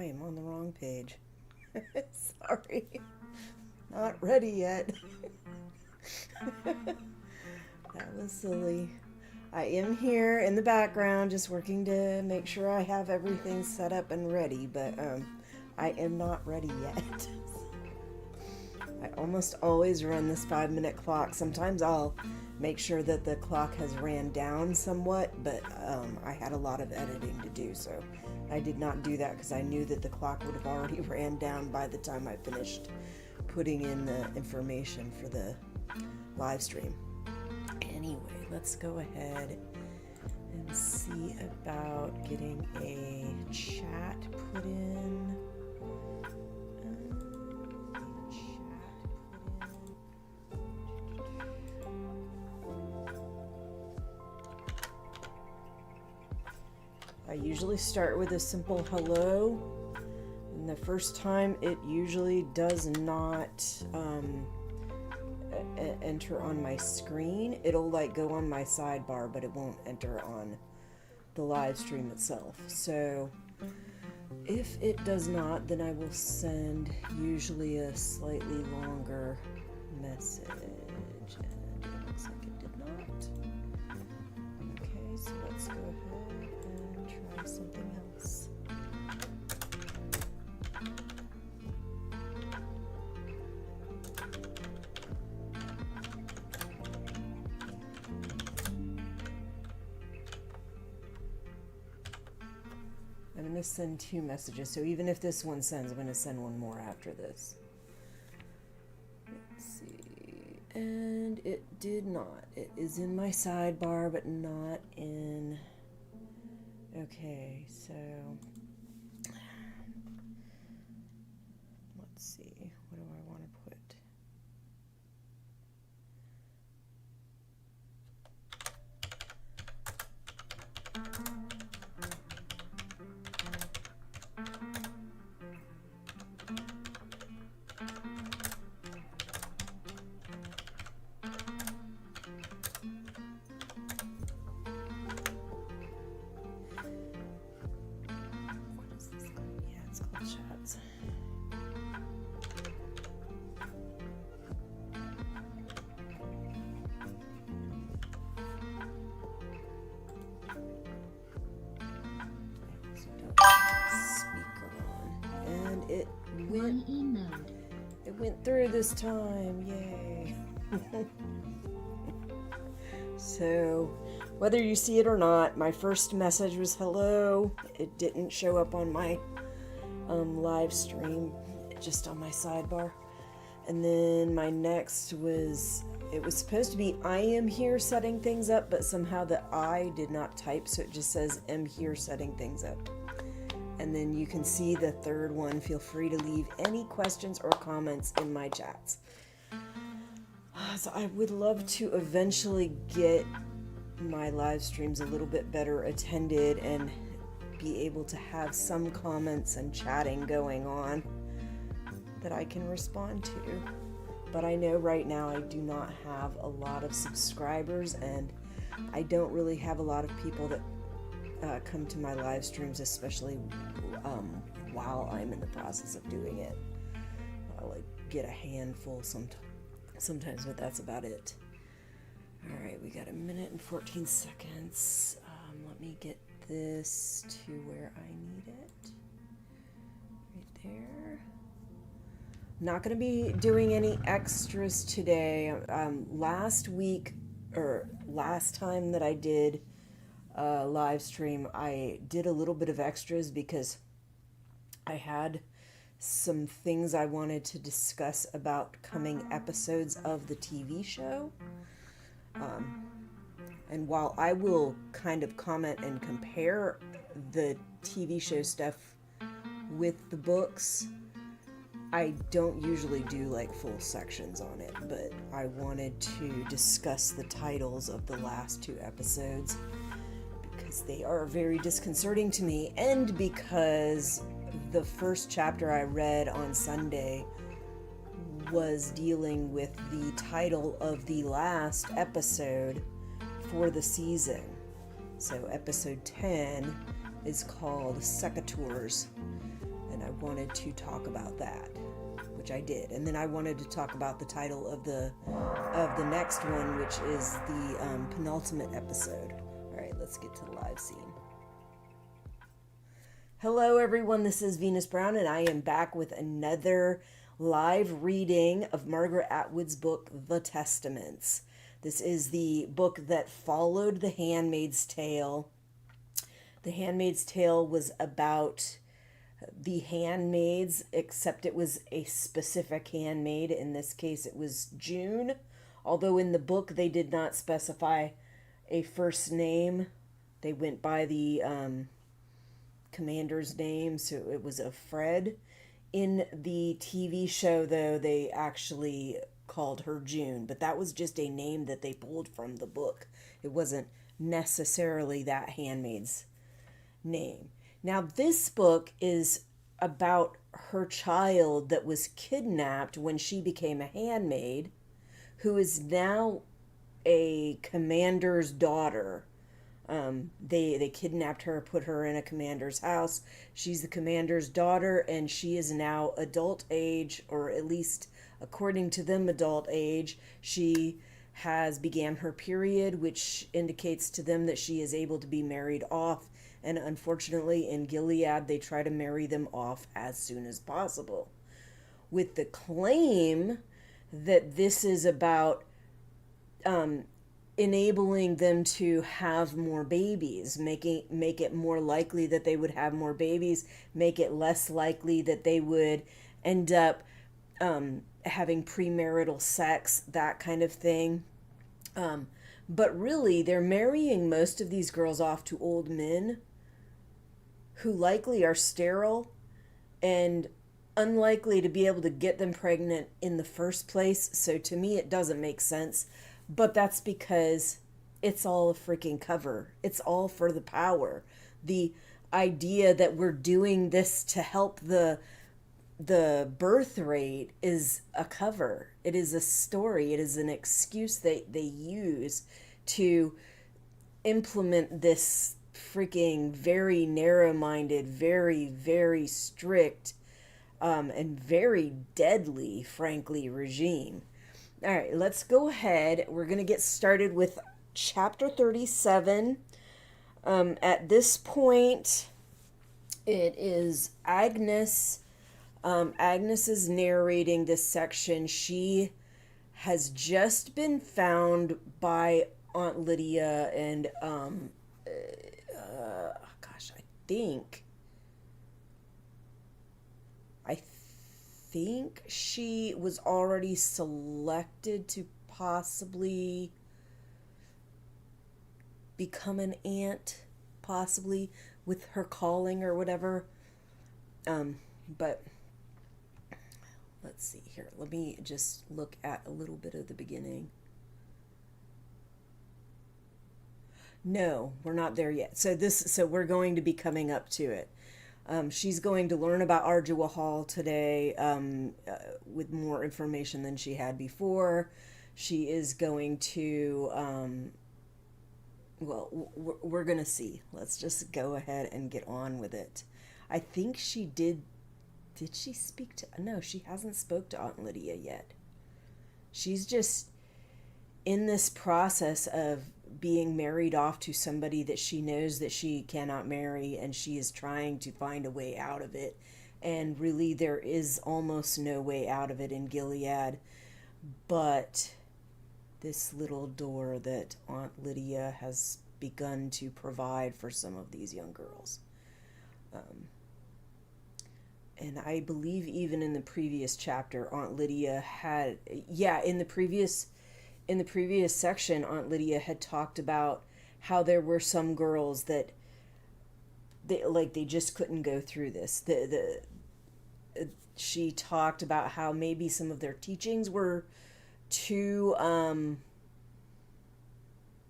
am on the wrong page. Sorry. Not ready yet. That was silly. I am here in the background just working to make sure I have everything set up and ready, but I am not ready yet. I almost always run this 5-minute clock. Sometimes I'll make sure that the clock has ran down somewhat, but I had a lot of editing to do, so I did not do that because I knew that the clock would have already ran down by the time I finished putting in the information for the live stream. Anyway, let's go ahead and see about getting a chat put in. I usually start with a simple hello, and the first time it usually does not enter on my screen. It'll like go on my sidebar, but it won't enter on the live stream itself. So if it does not, then I will send usually a slightly longer message, and it looks like it did not. Okay, so let's go ahead and try something else. I'm going to send 2 messages, so even if this one sends, I'm going to send one more after this. Let's see, and it did not. It is in my sidebar, but not in... Okay, so... Let's see, what do I want to put? It went through this time, yay. So, whether you see it or not, my first message was hello. It didn't show up on my live stream, just on my sidebar. And then my next was, it was supposed to be I am here setting things up, but somehow the I did not type, so it just says am here setting things up. And then you can see the third one. Feel free to leave any questions or comments in my chats. So I would love to eventually get my live streams a little bit better attended and be able to have some comments and chatting going on that I can respond to. But I know right now I do not have a lot of subscribers, and I don't really have a lot of people that come to my live streams, especially while I'm in the process of doing it. I'll like get a handful sometimes, but that's about it. All right, we got 1 minute and 14 seconds. Let me get this to where I need it. Right there. I'm not going to be doing any extras today. Last time that I did live stream, I did a little bit of extras because I had some things I wanted to discuss about coming episodes of the TV show. And while I will kind of comment and compare the TV show stuff with the books, I don't usually do like full sections on it, but I wanted to discuss the titles of the last 2 episodes because they are very disconcerting to me, and because the first chapter I read on Sunday was dealing with the title of the last episode for the season. So episode 10 is called Secateurs, and wanted to talk about that, which I did. And then I wanted to talk about the title of the next one, which is the penultimate episode. All right, let's get to the live scene. Hello, everyone. This is Venus Brown, and I am back with another live reading of Margaret Atwood's book, The Testaments. This is the book that followed The Handmaid's Tale. The Handmaid's Tale was about the handmaids, except it was a specific handmaid. In this case, it was June. Although in the book, they did not specify a first name. They went by the commander's name, so it was a Fred. In the TV show, though, they actually called her June, but that was just a name that they pulled from the book. It wasn't necessarily that handmaid's name. Now, this book is about her child that was kidnapped when she became a handmaid, who is now a commander's daughter. They kidnapped her, put her in a commander's house. She's the commander's daughter, and she is now adult age, or at least according to them, adult age. She has began her period, which indicates to them that she is able to be married off. And unfortunately, in Gilead, they try to marry them off as soon as possible, with the claim that this is about enabling them to have more babies, make it more likely that they would have more babies, make it less likely that they would end up having premarital sex, that kind of thing. But really, they're marrying most of these girls off to old men who likely are sterile and unlikely to be able to get them pregnant in the first place. So to me, it doesn't make sense. But that's because it's all a freaking cover. It's all for the power. The idea that we're doing this to help the birth rate is a cover. It is a story. It is an excuse that they use to implement this freaking very narrow-minded, very, very strict, and very deadly, frankly, regime. All right, let's go ahead. We're going to get started with chapter 37. At this point, it is Agnes. Agnes is narrating this section. She has just been found by Aunt Lydia, and I think she was already selected to possibly become an aunt, possibly with her calling or whatever. But let's see here. Let me just look at a little bit of the beginning. No, we're not there yet. So we're going to be coming up to it. She's going to learn about Ardua Hall today with more information than she had before. She is going to, we're going to see. Let's just go ahead and get on with it. I think she did she speak to, no, she hasn't spoke to Aunt Lydia yet. She's just in this process of being married off to somebody that she knows that she cannot marry, and she is trying to find a way out of it. And really, there is almost no way out of it in Gilead, but this little door that Aunt Lydia has begun to provide for some of these young girls. And I believe even in the previous chapter, Aunt Lydia had, in the previous section, Aunt Lydia had talked about how there were some girls that they just couldn't go through this. She talked about how maybe some of their teachings were too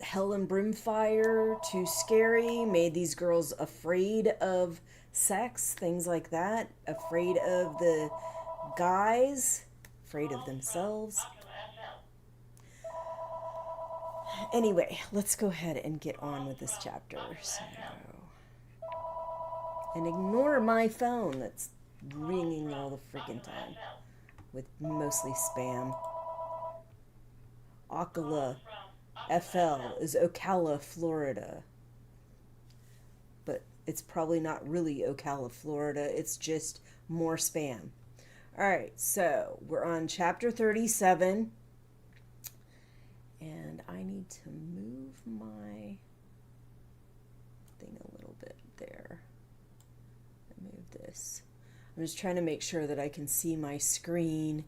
hell and brimfire, too scary, made these girls afraid of sex, things like that, afraid of the guys, afraid of themselves. Anyway, let's go ahead and get on with this chapter. And ignore my phone that's ringing all the freaking time with mostly spam. Ocala FL is Ocala, Florida. But it's probably not really Ocala, Florida. It's just more spam. All right, so we're on chapter 37. And I need to move my thing a little bit there. Move this. I'm just trying to make sure that I can see my screen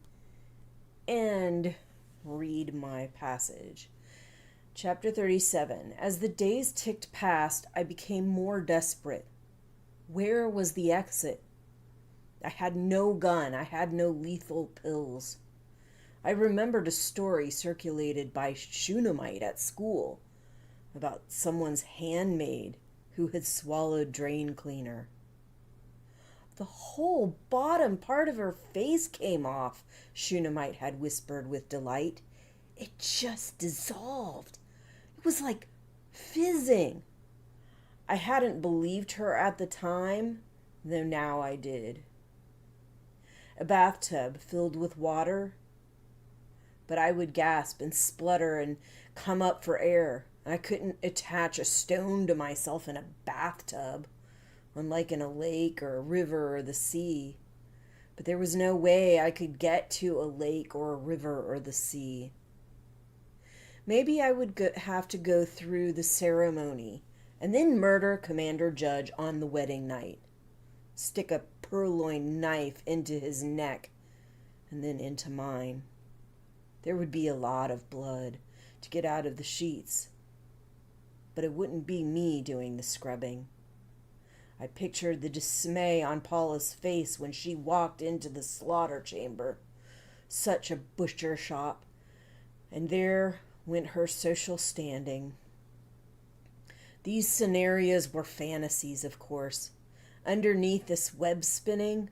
and read my passage. Chapter 37. As the days ticked past, I became more desperate. Where was the exit? I had no gun. I had no lethal pills. I remembered a story circulated by Shunammite at school about someone's handmaid who had swallowed drain cleaner. The whole bottom part of her face came off, Shunammite had whispered with delight. It just dissolved. It was like fizzing. I hadn't believed her at the time, though now I did. A bathtub filled with water, but I would gasp and splutter and come up for air. I couldn't attach a stone to myself in a bathtub, unlike in a lake or a river or the sea. But there was no way I could get to a lake or a river or the sea. Maybe I would have to go through the ceremony and then murder Commander Judge on the wedding night. Stick a purloined knife into his neck and then into mine. There would be a lot of blood to get out of the sheets, but it wouldn't be me doing the scrubbing. I pictured the dismay on Paula's face when she walked into the slaughter chamber. Such a butcher shop, and there went her social standing. These scenarios were fantasies, of course. Underneath this web spinning,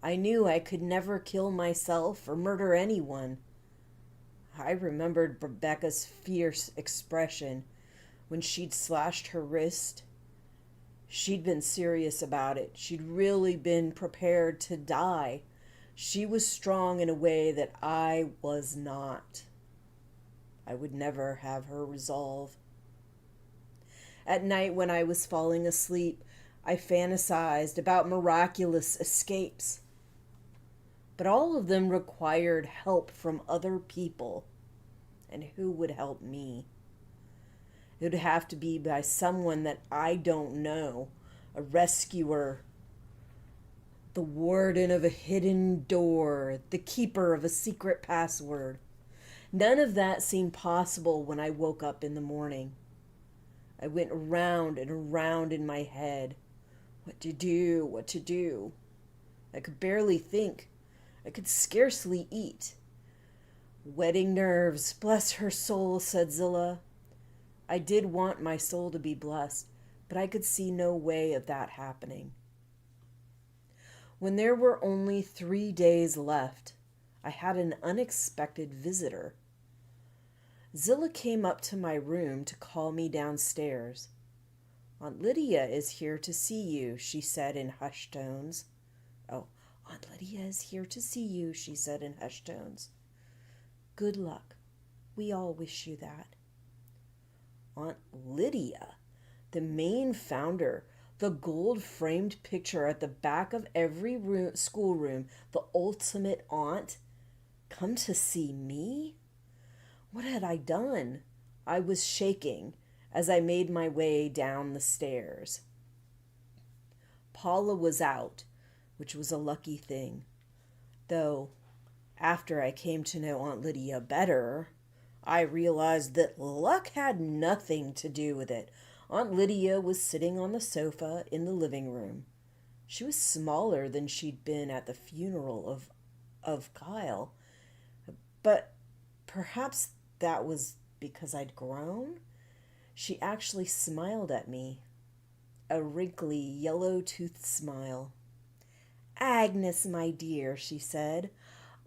I knew I could never kill myself or murder anyone. I remembered Rebecca's fierce expression when she'd slashed her wrist. She'd been serious about it. She'd really been prepared to die. She was strong in a way that I was not. I would never have her resolve. At night when I was falling asleep, I fantasized about miraculous escapes. But all of them required help from other people. And who would help me? It would have to be by someone that I don't know, a rescuer, the warden of a hidden door, the keeper of a secret password. None of that seemed possible when I woke up in the morning. I went around and around in my head. What to do, what to do. I could barely think. I could scarcely eat. Wedding nerves, bless her soul, said Zillah. I did want my soul to be blessed, but I could see no way of that happening. When there were only 3 days left, I had an unexpected visitor. Zillah came up to my room to call me downstairs. Aunt Lydia is here to see you, she said in hushed tones. Oh, Aunt Lydia is here to see you, she said in hushed tones. Good luck. We all wish you that. Aunt Lydia, the main founder, the gold-framed picture at the back of every schoolroom, the ultimate aunt, come to see me? What had I done? I was shaking as I made my way down the stairs. Paula was out, which was a lucky thing, though after I came to know Aunt Lydia better, I realized that luck had nothing to do with it. Aunt Lydia was sitting on the sofa in the living room. She was smaller than she'd been at the funeral of Kyle, but perhaps that was because I'd grown. She actually smiled at me, a wrinkly, yellow-toothed smile. Agnes, my dear, she said,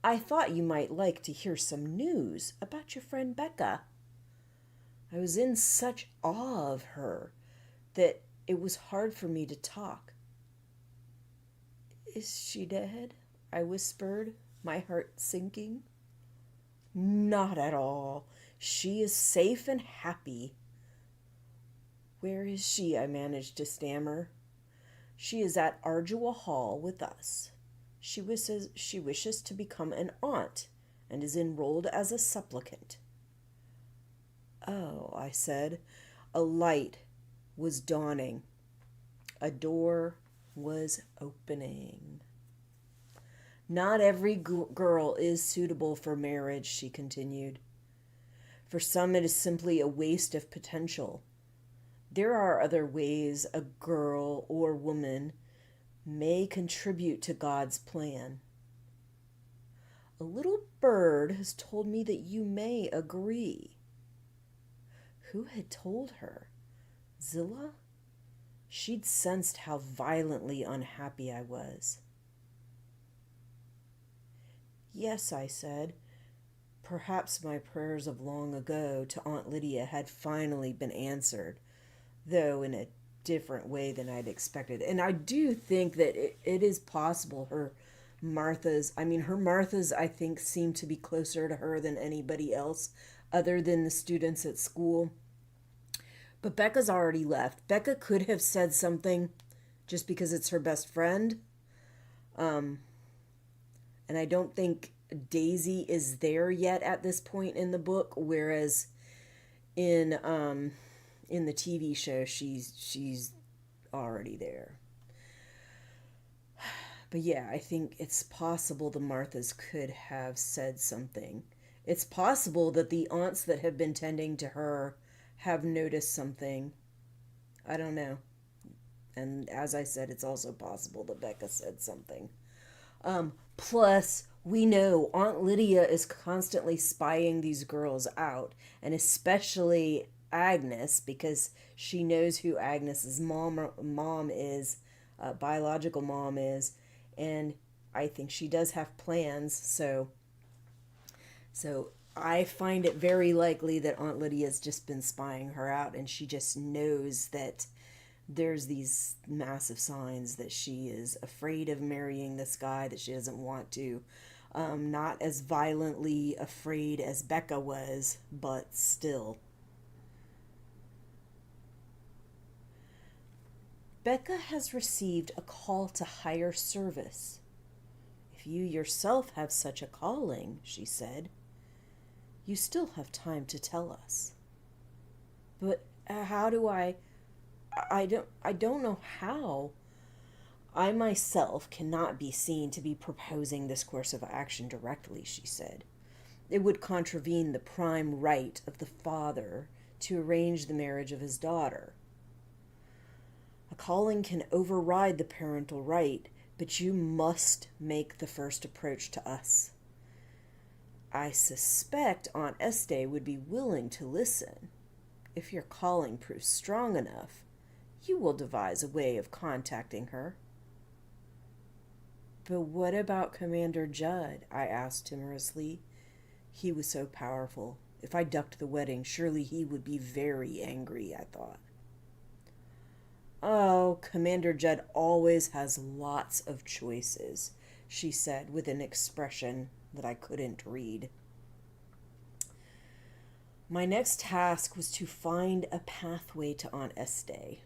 I thought you might like to hear some news about your friend Becca. I was in such awe of her that it was hard for me to talk. Is she dead? I whispered, my heart sinking. Not at all. She is safe and happy. Where is she? I managed to stammer. She is at Ardua Hall with us. She wishes to become an aunt and is enrolled as a supplicant. Oh, I said. A light was dawning. A door was opening. Not every girl is suitable for marriage, she continued. For some, it is simply a waste of potential. There are other ways a girl or woman may contribute to God's plan. A little bird has told me that you may agree. Who had told her? Zillah? She'd sensed how violently unhappy I was. Yes, I said. Perhaps my prayers of long ago to Aunt Lydia had finally been answered, though in a different way than I'd expected. And I do think that it is possible her Marthas, I think, seem to be closer to her than anybody else other than the students at school. But Becca's already left. Becca could have said something just because it's her best friend. And I don't think Daisy is there yet at this point in the book, whereas in the TV show she's already there. But yeah, I think it's possible the Marthas could have said something. It's possible that the aunts that have been tending to her have noticed something. I don't know. And as I said, it's also possible that Becca said something. Plus, we know Aunt Lydia is constantly spying these girls out, and especially Agnes, because she knows who Agnes's mom is, biological mom is, and I think she does have plans, so I find it very likely that Aunt Lydia's just been spying her out, and she just knows that there's these massive signs that she is afraid of marrying this guy, that she doesn't want to. Not as violently afraid as Becca was, but still. Becca has received a call to higher service. If you yourself have such a calling, she said, you still have time to tell us. But how do I don't know how. I myself cannot be seen to be proposing this course of action directly, she said. It would contravene the prime right of the father to arrange the marriage of his daughter. A calling can override the parental right, but you must make the first approach to us. I suspect Aunt Este would be willing to listen. If your calling proves strong enough, you will devise a way of contacting her. But what about Commander Judd? I asked timorously. He was so powerful. If I ducked the wedding, surely he would be very angry, I thought. Oh, Commander Judd always has lots of choices, she said with an expression that I couldn't read. My next task was to find a pathway to Aunt Este.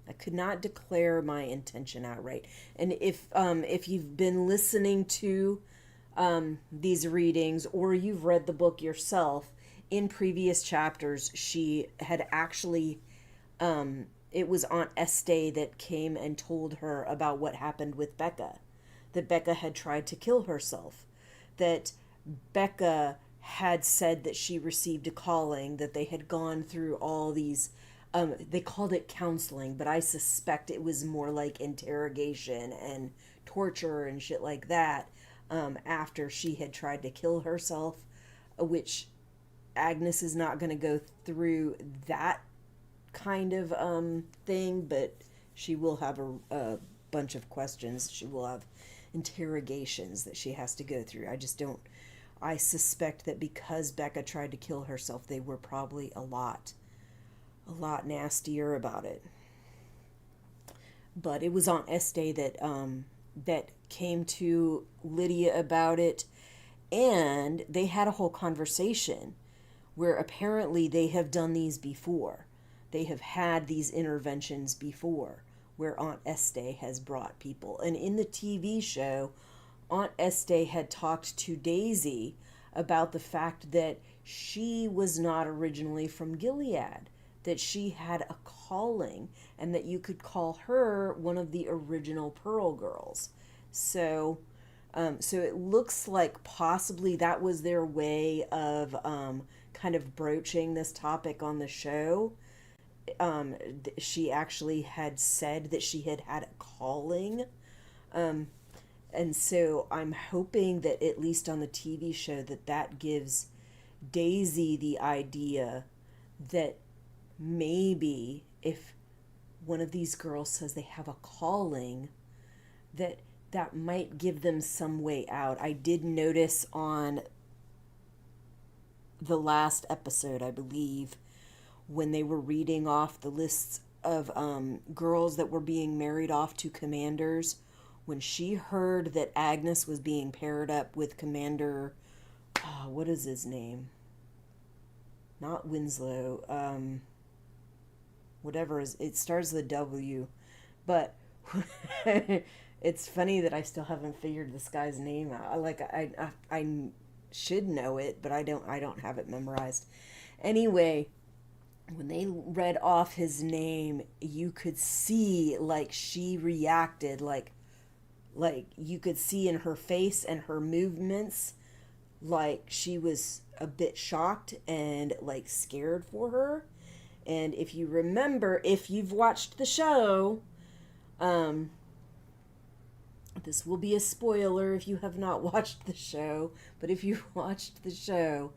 I could not declare my intention outright. And if you've been listening to these readings, or you've read the book yourself, in previous chapters, she had actually, it was Aunt Este that came and told her about what happened with Becca, that Becca had tried to kill herself, that Becca had said that she received a calling, that they had gone through all these, they called it counseling, but I suspect it was more like interrogation and torture and shit like that, after she had tried to kill herself, which Agnes is not going to go through that kind of thing, but she will have a bunch of questions. She will have interrogations that she has to go through. I suspect that because Becca tried to kill herself, they were probably a lot nastier about it. But it was Aunt Este that came to Lydia about it, and they had a whole conversation where apparently they have done these before. They have had these interventions before where Aunt Este has brought people. And in the TV show, Aunt Este had talked to Daisy about the fact that she was not originally from Gilead, that she had a calling, and that you could call her one of the original Pearl Girls. So, so it looks like possibly that was their way of kind of broaching this topic on the show. She actually had said that she had had a calling. And so I'm hoping that at least on the TV show that gives Daisy the idea that maybe if one of these girls says they have a calling, that might give them some way out. I did notice on the last episode, I believe, when they were reading off the lists of girls that were being married off to commanders, when she heard that Agnes was being paired up with Commander, what is his name? Not Winslow. Whatever it starts with a W, but it's funny that I still haven't figured this guy's name out. Like I should know it, but I don't have it memorized. Anyway, when they read off his name, you could see like she reacted, like you could see in her face and her movements, like she was a bit shocked and like scared for her. And if you remember, if you've watched the show, this will be a spoiler if you have not watched the show, but if you've watched the show,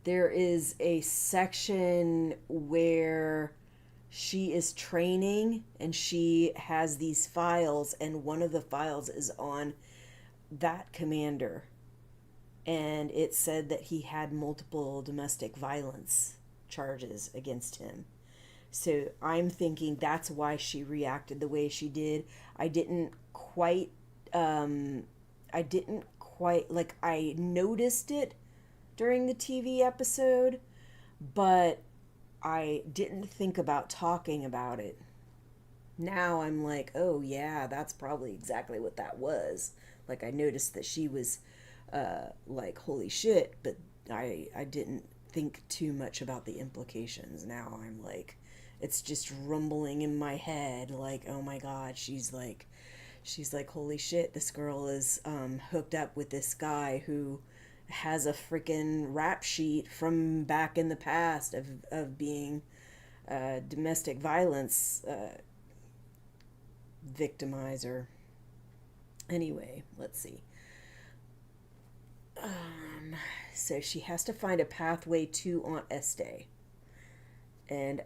there is a section where she is training and she has these files, and one of the files is on that commander. And it said that he had multiple domestic violence charges against him. So I'm thinking that's why she reacted the way she did. I didn't quite, like, I noticed it during the TV episode, but I didn't think about talking about it. Now I'm like, oh yeah, that's probably exactly what that was. Like, I noticed that she was, like, holy shit, but I didn't think too much about the implications. Now I'm like, it's just rumbling in my head, like, oh my god, she's like, holy shit, this girl is hooked up with this guy who has a freaking rap sheet from back in the past of being domestic violence victimizer. Anyway, let's see. So she has to find a pathway to Aunt Este. And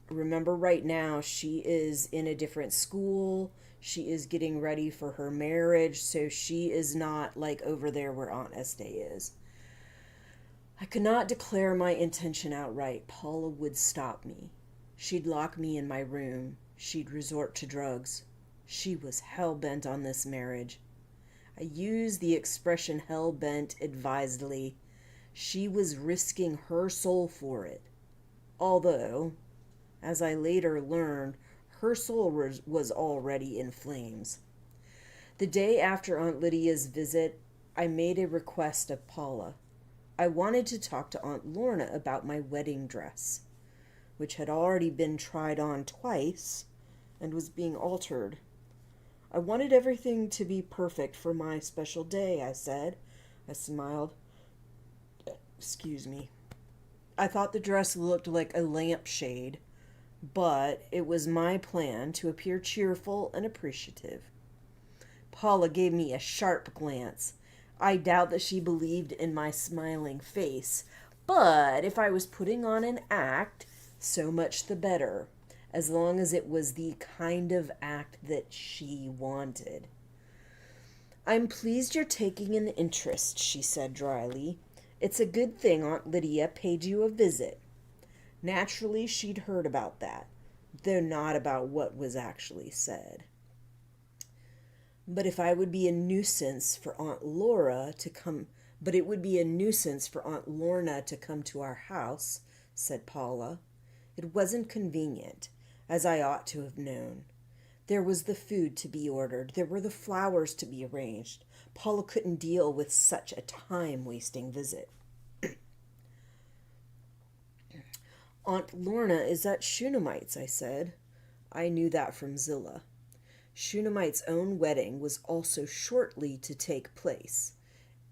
remember, right now she is in a different school. She is getting ready for her marriage, so she is not like over there where Aunt Este is. I could not declare my intention outright. Paula would stop me. She'd lock me in my room. She'd resort to drugs. She was hell-bent on this marriage. I use the expression hell-bent advisedly. She was risking her soul for it. Although, as I later learned, her soul was already in flames. The day after Aunt Lydia's visit, I made a request of Paula. I wanted to talk to Aunt Lorna about my wedding dress, which had already been tried on twice and was being altered. I wanted everything to be perfect for my special day, I said. I smiled. Excuse me. I thought the dress looked like a lampshade, but it was my plan to appear cheerful and appreciative. Paula gave me a sharp glance. I doubt that she believed in my smiling face, but if I was putting on an act, so much the better, as long as it was the kind of act that she wanted. I'm pleased you're taking an interest, she said dryly. It's a good thing Aunt Lydia paid you a visit. Naturally, she'd heard about that. though not about what was actually said. But if I would be a nuisance for Aunt Laura to come, but it would be a nuisance for Aunt Lorna to come to our house, said Paula. It wasn't convenient, as I ought to have known. There was the food to be ordered. There were the flowers to be arranged. Paula couldn't deal with such a time-wasting visit. Aunt Lorna is at Shunammite's, I said. I knew that from Zillah. Shunammite's own wedding was also shortly to take place.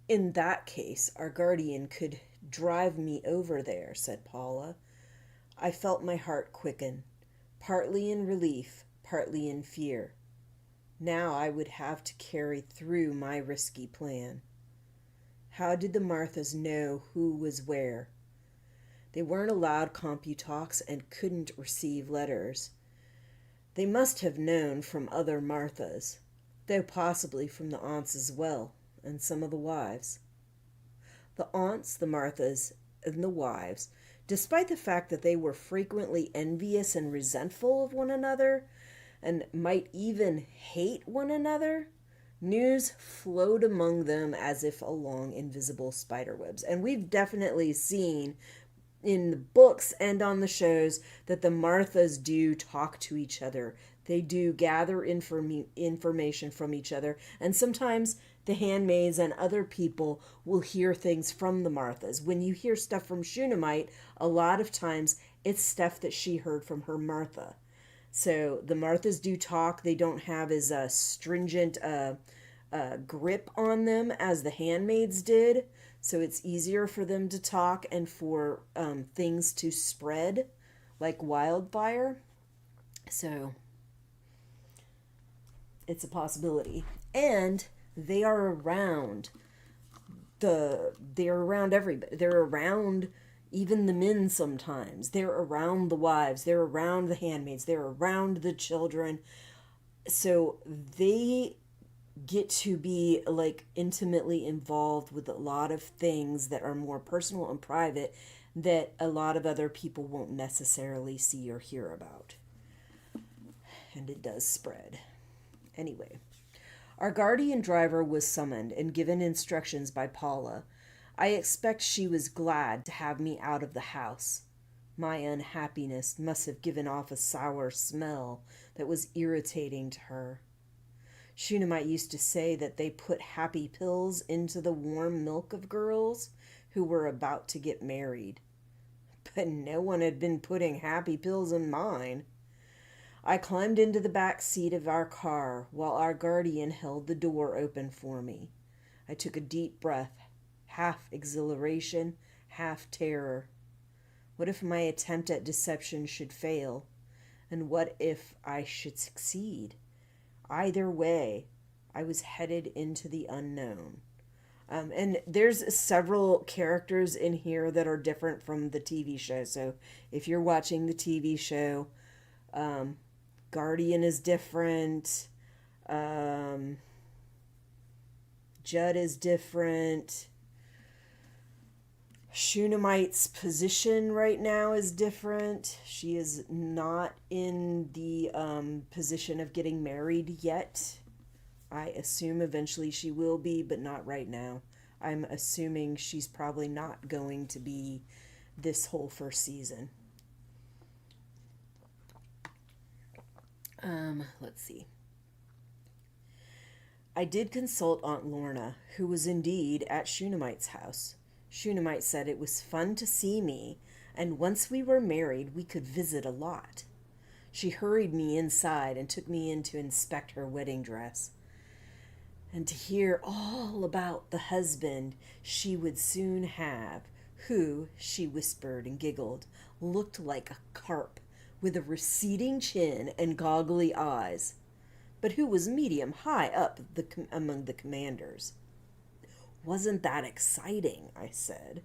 In that case, our guardian could drive me over there, said Paula. I felt my heart quicken, partly in relief, partly in fear. Now I would have to carry through my risky plan. How did the Marthas know who was where? They weren't allowed CompuTalks and couldn't receive letters. They must have known from other Marthas, though possibly from the aunts as well, and some of the wives. The aunts, the Marthas, and the wives, despite the fact that they were frequently envious and resentful of one another, and might even hate one another, news flowed among them as if along invisible spiderwebs. And we've definitely seen in the books and on the shows that the Marthas do talk to each other. They do gather information from each other. And sometimes the handmaids and other people will hear things from the Marthas. When you hear stuff from Shunammite, a lot of times it's stuff that she heard from her Martha. So the Marthas do talk. They don't have as a stringent grip on them as the handmaids did. So it's easier for them to talk and for things to spread like wildfire. So it's a possibility. And they are around they're around everybody. They're around even the men sometimes. They're around the wives. They're around the handmaids. They're around the children. So they get to be like intimately involved with a lot of things that are more personal and private that a lot of other people won't necessarily see or hear about. And it does spread. Anyway, our guardian driver was summoned and given instructions by Paula. I expect she was glad to have me out of the house. My unhappiness must have given off a sour smell that was irritating to her. Shunammite used to say that they put happy pills into the warm milk of girls who were about to get married. But no one had been putting happy pills in mine. I climbed into the back seat of our car while our guardian held the door open for me. I took a deep breath, half exhilaration, half terror. What if my attempt at deception should fail? And what if I should succeed? Either way, I was headed into the unknown. And there's several characters in here that are different from the TV show. So if you're watching the TV show, Guardian is different. Judd is different. Shunammite's position right now is different. She is not in the position of getting married yet. I assume eventually she will be, but not right now. I'm assuming she's probably not going to be this whole first season. Let's see. I did consult Aunt Lorna, who was indeed at Shunammite's house. Shunammite said it was fun to see me, and once we were married, we could visit a lot. She hurried me inside and took me in to inspect her wedding dress. And to hear all about the husband she would soon have, who, she whispered and giggled, looked like a carp with a receding chin and goggly eyes, but who was medium high up among the commanders. Wasn't that exciting? I said.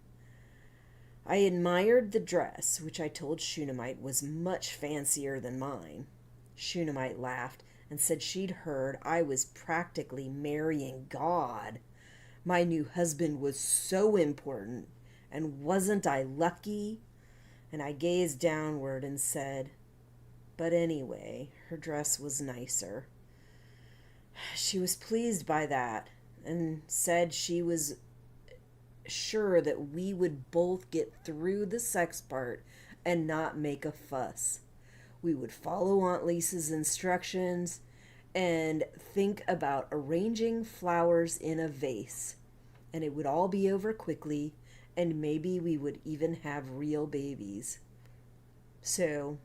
I admired the dress, which I told Shunammite was much fancier than mine. Shunammite laughed and said she'd heard I was practically marrying God. My new husband was so important, and wasn't I lucky? And I gazed downward and said, But anyway, her dress was nicer. She was pleased by that and said she was sure that we would both get through the sex part and not make a fuss. We would follow Aunt Lisa's instructions and think about arranging flowers in a vase, and it would all be over quickly, and maybe we would even have real babies. So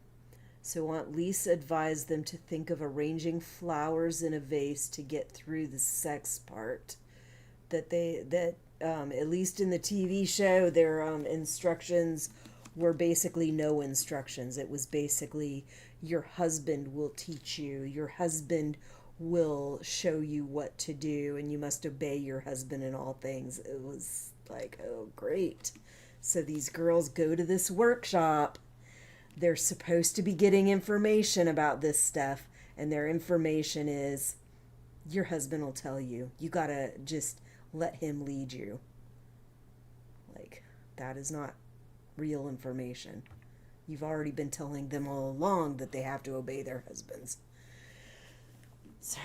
Aunt Lisa advised them to think of arranging flowers in a vase to get through the sex part. That at least in the TV show, their instructions were basically no instructions. It was basically, your husband will teach you. Your husband will show you what to do, and you must obey your husband in all things. It was like, oh, great. So these girls go to this workshop. They're supposed to be getting information about this stuff, and their information is, your husband will tell you. You gotta just let him lead you. Like, that is not real information. You've already been telling them all along that they have to obey their husbands. So,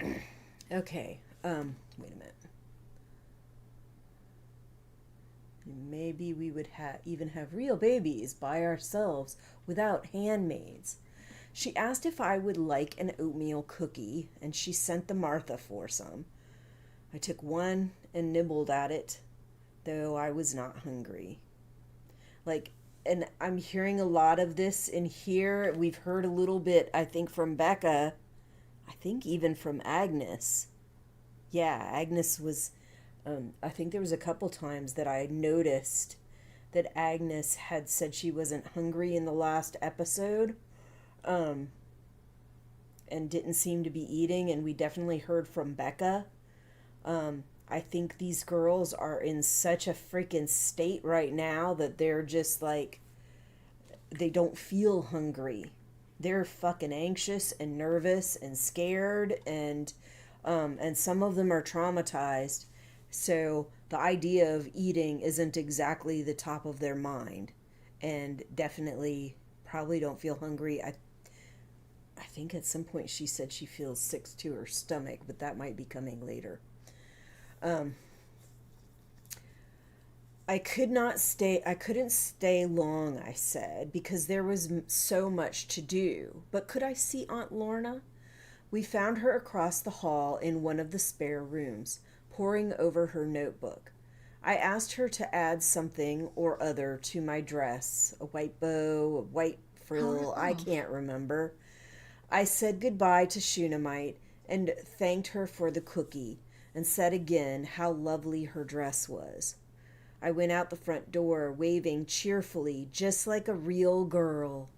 yeah. Okay, wait a minute. Maybe we would even have real babies by ourselves without handmaids. She asked if I would like an oatmeal cookie, and she sent the Martha for some. I took one and nibbled at it, though I was not hungry. And I'm hearing a lot of this in here. We've heard a little bit, I think, from Becca. I think even from Agnes. Yeah, Agnes was... I think there was a couple times that I noticed that Agnes had said she wasn't hungry in the last episode, and didn't seem to be eating, and we definitely heard from Becca. I think these girls are in such a freaking state right now that they're just like, they don't feel hungry. They're fucking anxious and nervous and scared, and some of them are traumatized. So the idea of eating isn't exactly the top of their mind, and definitely probably don't feel hungry. I think at some point she said she feels sick to her stomach, but that might be coming later. I couldn't stay long, I said, because there was so much to do. But could I see Aunt Lorna? We found her across the hall in one of the spare rooms, poring over her notebook. I asked her to add something or other to my dress, a white bow, a white frill, I can't remember. I said goodbye to Shunammite and thanked her for the cookie, and said again how lovely her dress was. I went out the front door, waving cheerfully, just like a real girl,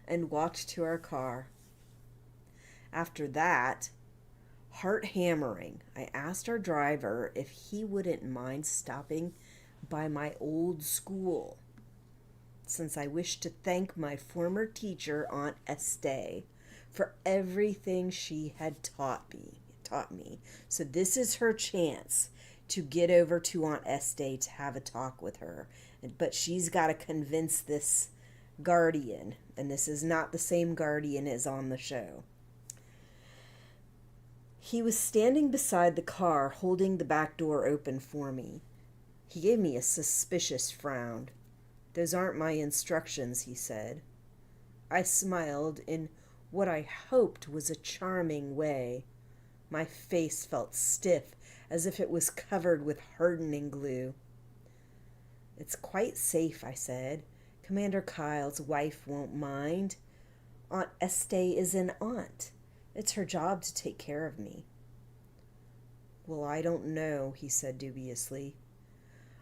and walked to our car. After that, heart hammering, I asked our driver if he wouldn't mind stopping by my old school, since I wished to thank my former teacher, Aunt Estee, for everything she had taught me. So this is her chance to get over to Aunt Estee to have a talk with her. But she's got to convince this guardian, and this is not the same guardian as on the show. He was standing beside the car, holding the back door open for me. He gave me a suspicious frown. "Those aren't my instructions," he said. I smiled in what I hoped was a charming way. My face felt stiff, as if it was covered with hardening glue. "It's quite safe," I said. "Commander Kyle's wife won't mind. Aunt Estee is an aunt. It's her job to take care of me." "Well, I don't know," he said dubiously.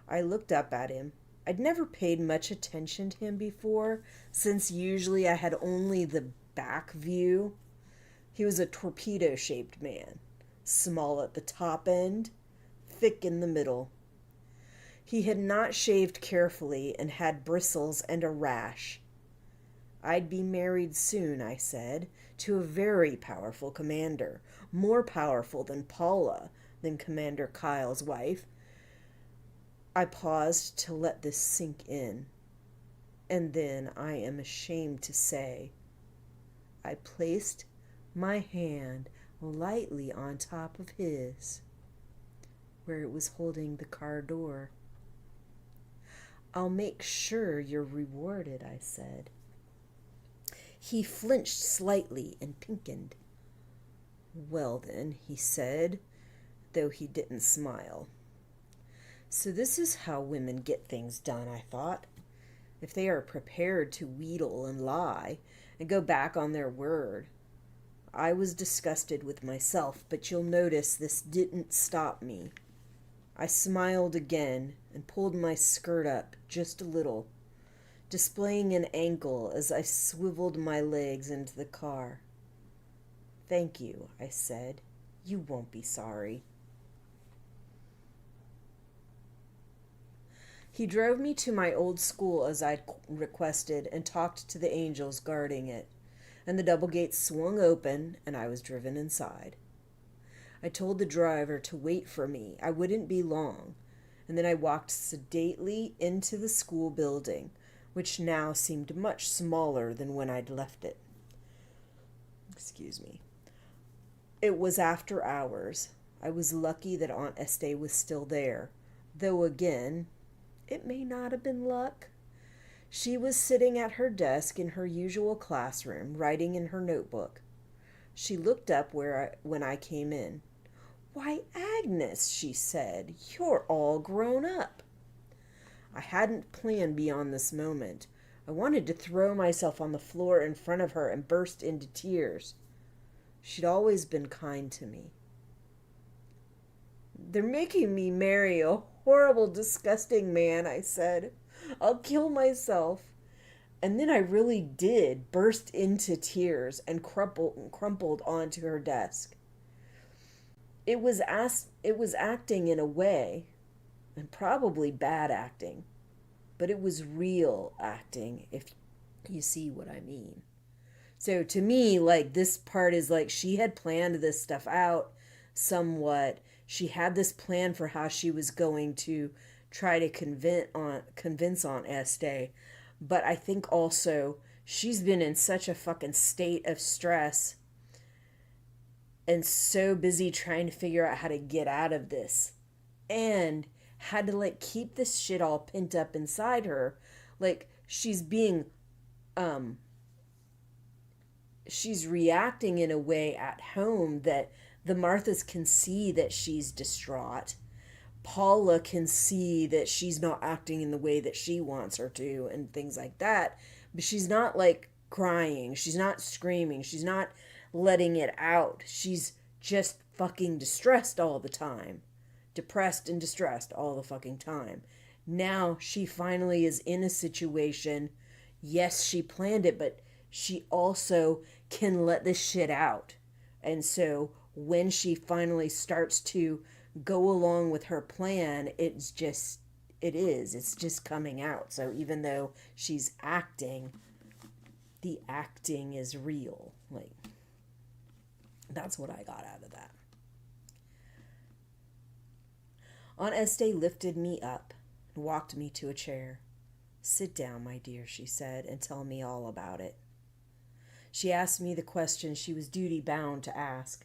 I looked up at him. I'd never paid much attention to him before, since usually I had only the back view. He was a torpedo-shaped man, small at the top end, thick in the middle. He had not shaved carefully and had bristles and a rash. "I'd be married soon," I said, "to a very powerful commander, more powerful than Paula, than Commander Kyle's wife." I paused to let this sink in. And then I am ashamed to say, I placed my hand lightly on top of his, where it was holding the car door. I'll make sure you're rewarded, I said. He flinched slightly and pinkened. Well then, he said, though he didn't smile. So this is how women get things done, I thought. If they are prepared to wheedle and lie and go back on their word. I was disgusted with myself, but you'll notice this didn't stop me. I smiled again and pulled my skirt up just a little, displaying an ankle as I swiveled my legs into the car. Thank you, I said. You won't be sorry. He drove me to my old school as I'd requested and talked to the angels guarding it, and the double gates swung open and I was driven inside. I told the driver to wait for me. I wouldn't be long, and then I walked sedately into the school building, which now seemed much smaller than when I'd left it. Excuse me. It was after hours. I was lucky that Aunt Estee was still there, though again, it may not have been luck. She was sitting at her desk in her usual classroom, writing in her notebook. She looked up when I came in. Why, Agnes, she said, you're all grown up. I hadn't planned beyond this moment. I wanted to throw myself on the floor in front of her and burst into tears. She'd always been kind to me. They're making me marry a horrible, disgusting man, I said. I'll kill myself. And then I really did burst into tears and crumpled onto her desk. It was acting in a way, and probably bad acting, but it was real acting, if you see what I mean. So to me, like, this part is like she had planned this stuff out somewhat. She had this plan for how she was going to try to convince Aunt Estee. But I think also she's been in such a fucking state of stress and so busy trying to figure out how to get out of this, and had to like keep this shit all pent up inside her. Like she's reacting in a way at home that the Marthas can see that she's distraught. Paula can see that she's not acting in the way that she wants her to and things like that. But she's not like crying. She's not screaming. She's not letting it out. She's just fucking distressed all the time. Depressed and distressed all the fucking time. Now she finally is in a situation. Yes, she planned it, but she also can let this shit out. And so when she finally starts to go along with her plan, it's just coming out. So even though she's acting, the acting is real. Like, that's what I got out of that. Aunt Estee lifted me up and walked me to a chair. Sit down, my dear, she said, and tell me all about it. She asked me the question she was duty-bound to ask.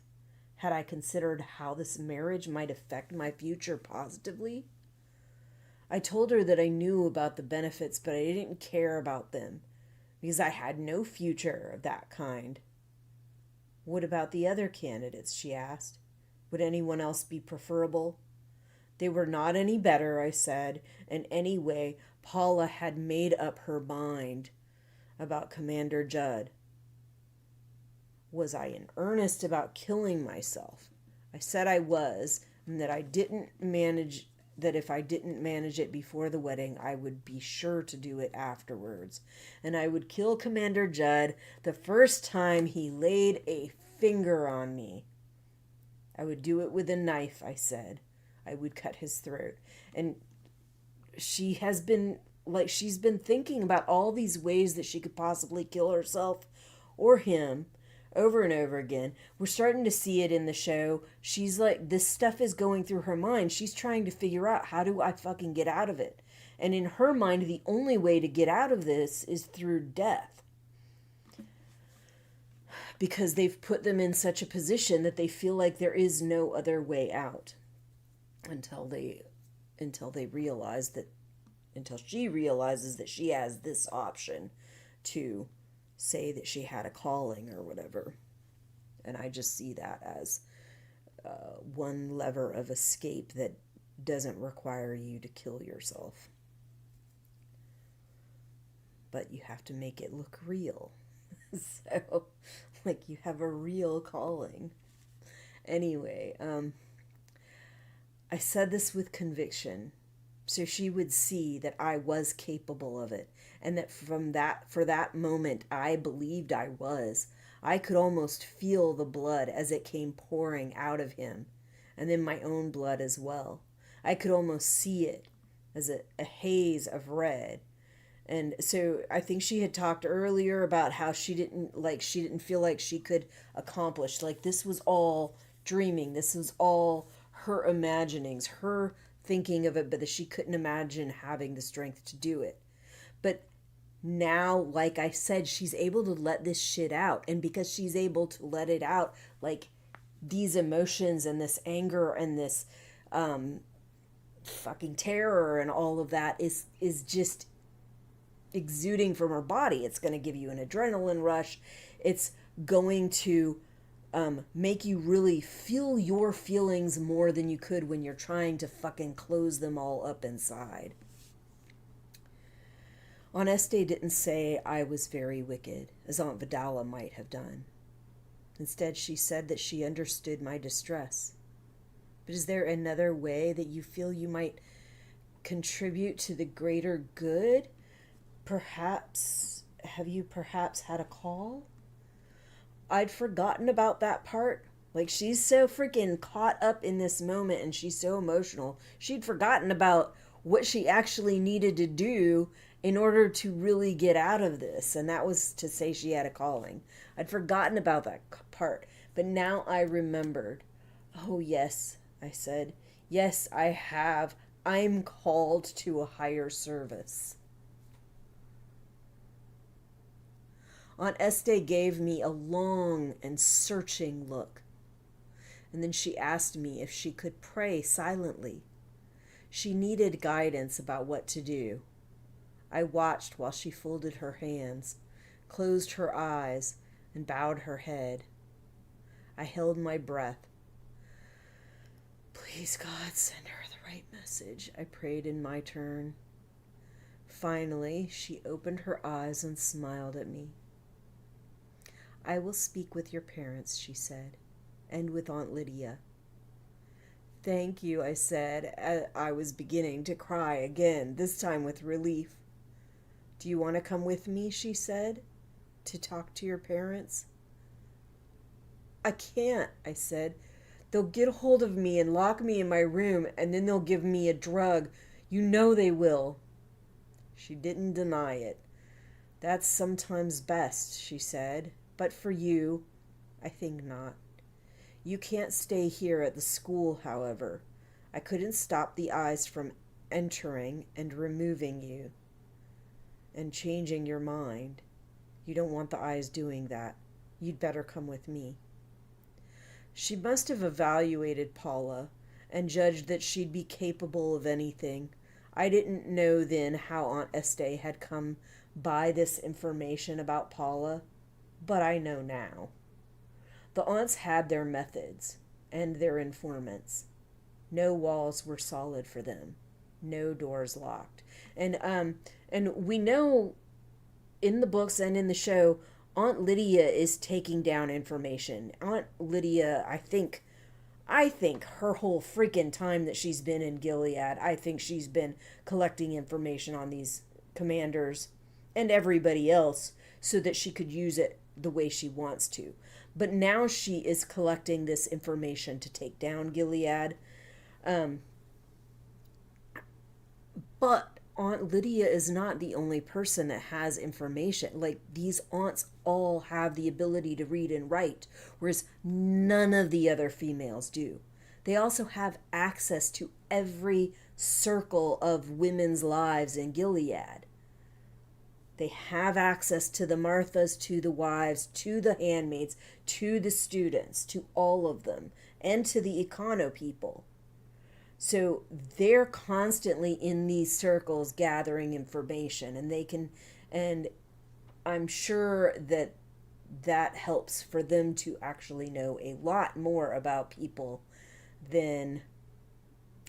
Had I considered how this marriage might affect my future positively? I told her that I knew about the benefits, but I didn't care about them, because I had no future of that kind. What about the other candidates, she asked. Would anyone else be preferable? They were not any better, I said, and anyway, Paula had made up her mind about Commander Judd. Was I in earnest about killing myself? I said I was, and that if I didn't manage it before the wedding, I would be sure to do it afterwards. And I would kill Commander Judd the first time he laid a finger on me. I would do it with a knife, I said. I would cut his throat. And she's been thinking about all these ways that she could possibly kill herself or him over and over again. We're starting to see it in the show. She's like, this stuff is going through her mind. She's trying to figure out, how do I fucking get out of it? And in her mind, the only way to get out of this is through death. Because they've put them in such a position that they feel like there is no other way out until they realize that, until she realizes that she has this option to say that she had a calling or whatever. And I just see that as one lever of escape that doesn't require you to kill yourself. But you have to make it look real. So, like, you have a real calling. Anyway, I said this with conviction, so she would see that I was capable of it, and that for that moment, I believed I was. I could almost feel the blood as it came pouring out of him, and then my own blood as well. I could almost see it as a haze of red. And so I think she had talked earlier about how she didn't feel like she could accomplish. Like, this was all dreaming. This was all her imaginings, her thinking of it, but that she couldn't imagine having the strength to do it. But now, like I said, she's able to let this shit out. And because she's able to let it out, like, these emotions and this anger and this fucking terror and all of that is just exuding from her body. It's going to give you an adrenaline rush. It's going to make you really feel your feelings more than you could when you're trying to fucking close them all up inside. Aunt Este didn't say I was very wicked, as Aunt Vidala might have done. Instead, she said that she understood my distress. But is there another way that you feel you might contribute to the greater good? Have you perhaps had a call? I'd forgotten about that part. Like, she's so freaking caught up in this moment and she's so emotional. She'd forgotten about what she actually needed to do in order to really get out of this. And that was to say she had a calling. I'd forgotten about that part. But now I remembered. Oh, yes, I said. Yes, I have. I'm called to a higher service. Aunt Este gave me a long and searching look, and then she asked me if she could pray silently. She needed guidance about what to do. I watched while she folded her hands, closed her eyes, and bowed her head. I held my breath. Please, God, send her the right message, I prayed in my turn. Finally, she opened her eyes and smiled at me. I will speak with your parents, she said, and with Aunt Lydia. Thank you, I said. I was beginning to cry again, this time with relief. Do you want to come with me, she said, to talk to your parents? I can't, I said. They'll get a hold of me and lock me in my room, and then they'll give me a drug. You know they will. She didn't deny it. That's sometimes best, she said. But for you, I think not. You can't stay here at the school, however. I couldn't stop the eyes from entering and removing you and changing your mind. You don't want the eyes doing that. You'd better come with me. She must have evaluated Paula and judged that she'd be capable of anything. I didn't know then how Aunt Este had come by this information about Paula, but I know now. The aunts had their methods and their informants. No walls were solid for them. No doors locked. And we know in the books and in the show, Aunt Lydia is taking down information. Aunt Lydia, I think her whole freaking time that she's been in Gilead, I think she's been collecting information on these commanders and everybody else so that she could use it the way she wants to. But now she is collecting this information to take down Gilead. But Aunt Lydia is not the only person that has information. Like, these aunts all have the ability to read and write, whereas none of the other females do. They also have access to every circle of women's lives in Gilead. They have access to the Marthas, to the wives, to the handmaids, to the students, to all of them, and to the Econo people. So they're constantly in these circles gathering information, and I'm sure that that helps for them to actually know a lot more about people than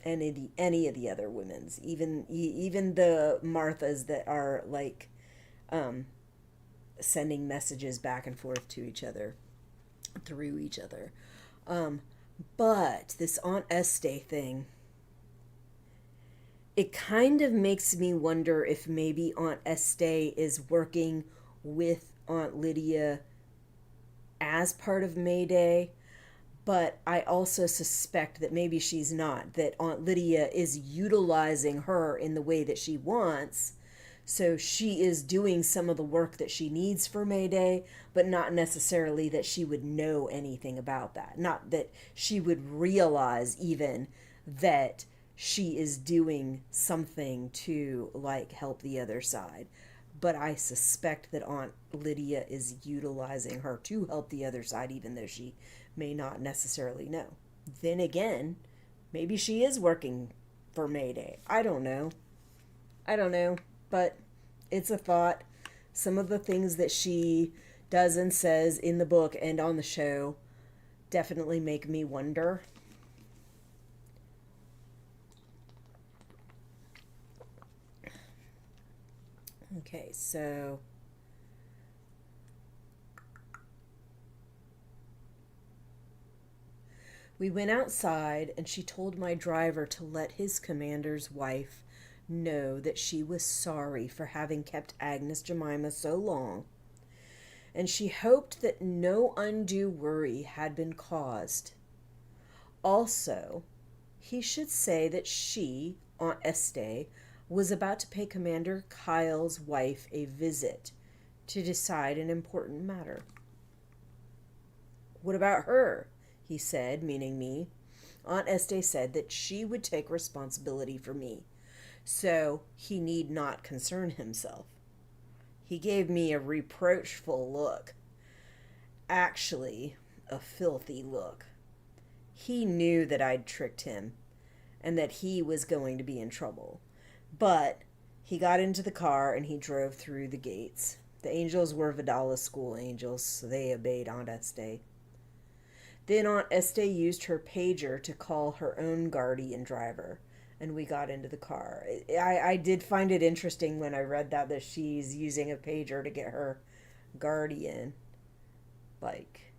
any of the other women's, even the Marthas that are like sending messages back and forth to each other through each other. But this Aunt Este thing, it kind of makes me wonder if maybe Aunt Este is working with Aunt Lydia as part of Mayday, but I also suspect that maybe she's not, that Aunt Lydia is utilizing her in the way that she wants. So she is doing some of the work that she needs for Mayday, but not necessarily that she would know anything about that. Not that she would realize even that she is doing something to like help the other side. But I suspect that Aunt Lydia is utilizing her to help the other side, even though she may not necessarily know. Then again, maybe she is working for Mayday. I don't know. But it's a thought. Some of the things that she does and says in the book and on the show definitely make me wonder. Okay, so we went outside and she told my driver to let his commander's wife know that she was sorry for having kept Agnes Jemima so long, and she hoped that no undue worry had been caused. Also, he should say that she, Aunt Este, was about to pay Commander Kyle's wife a visit to decide an important matter. What about her? He said, meaning me. Aunt Este said that she would take responsibility for me, so he need not concern himself. He gave me a reproachful look. Actually, a filthy look. He knew that I'd tricked him and that he was going to be in trouble. But he got into the car and he drove through the gates. The angels were Vidala's school angels, so they obeyed Aunt Este. Then Aunt Este used her pager to call her own guardian driver, and we got into the car. I did find it interesting when I read that she's using a pager to get her guardian. Like,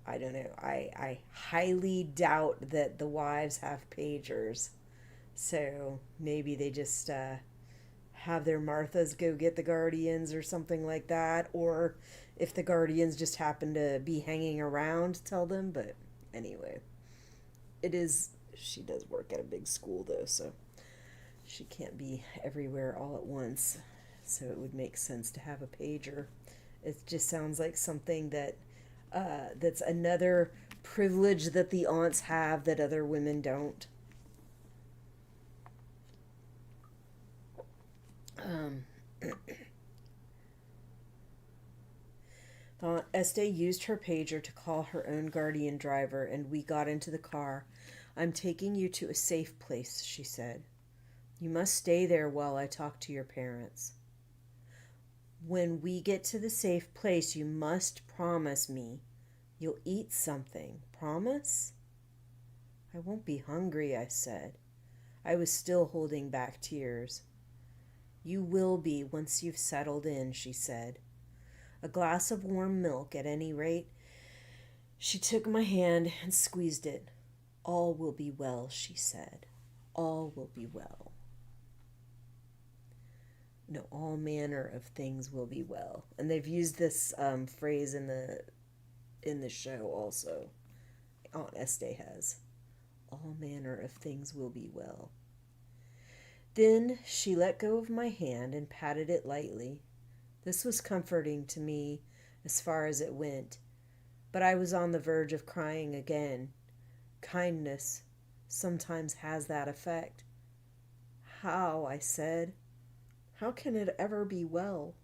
I don't know. I highly doubt that the wives have pagers. So maybe they just have their Marthas go get the guardians or something like that. Or if the guardians just happen to be hanging around, tell them. But anyway, she does work at a big school though, so she can't be everywhere all at once. So it would make sense to have a pager. It just sounds like something that's another privilege that the aunts have that other women don't. Aunt Este used her pager to call her own guardian driver, and we got into the car. I'm taking you to a safe place, she said. You must stay there while I talk to your parents. When we get to the safe place, you must promise me you'll eat something. Promise? I won't be hungry, I said. I was still holding back tears. You will be once you've settled in, she said. A glass of warm milk, at any rate. She took my hand and squeezed it. All will be well, she said. All will be well. No, all manner of things will be well. And they've used this phrase in the show also. Aunt Este has. All manner of things will be well. Then she let go of my hand and patted it lightly. This was comforting to me as far as it went, but I was on the verge of crying again. Kindness sometimes has that effect. How? I said. How can it ever be well?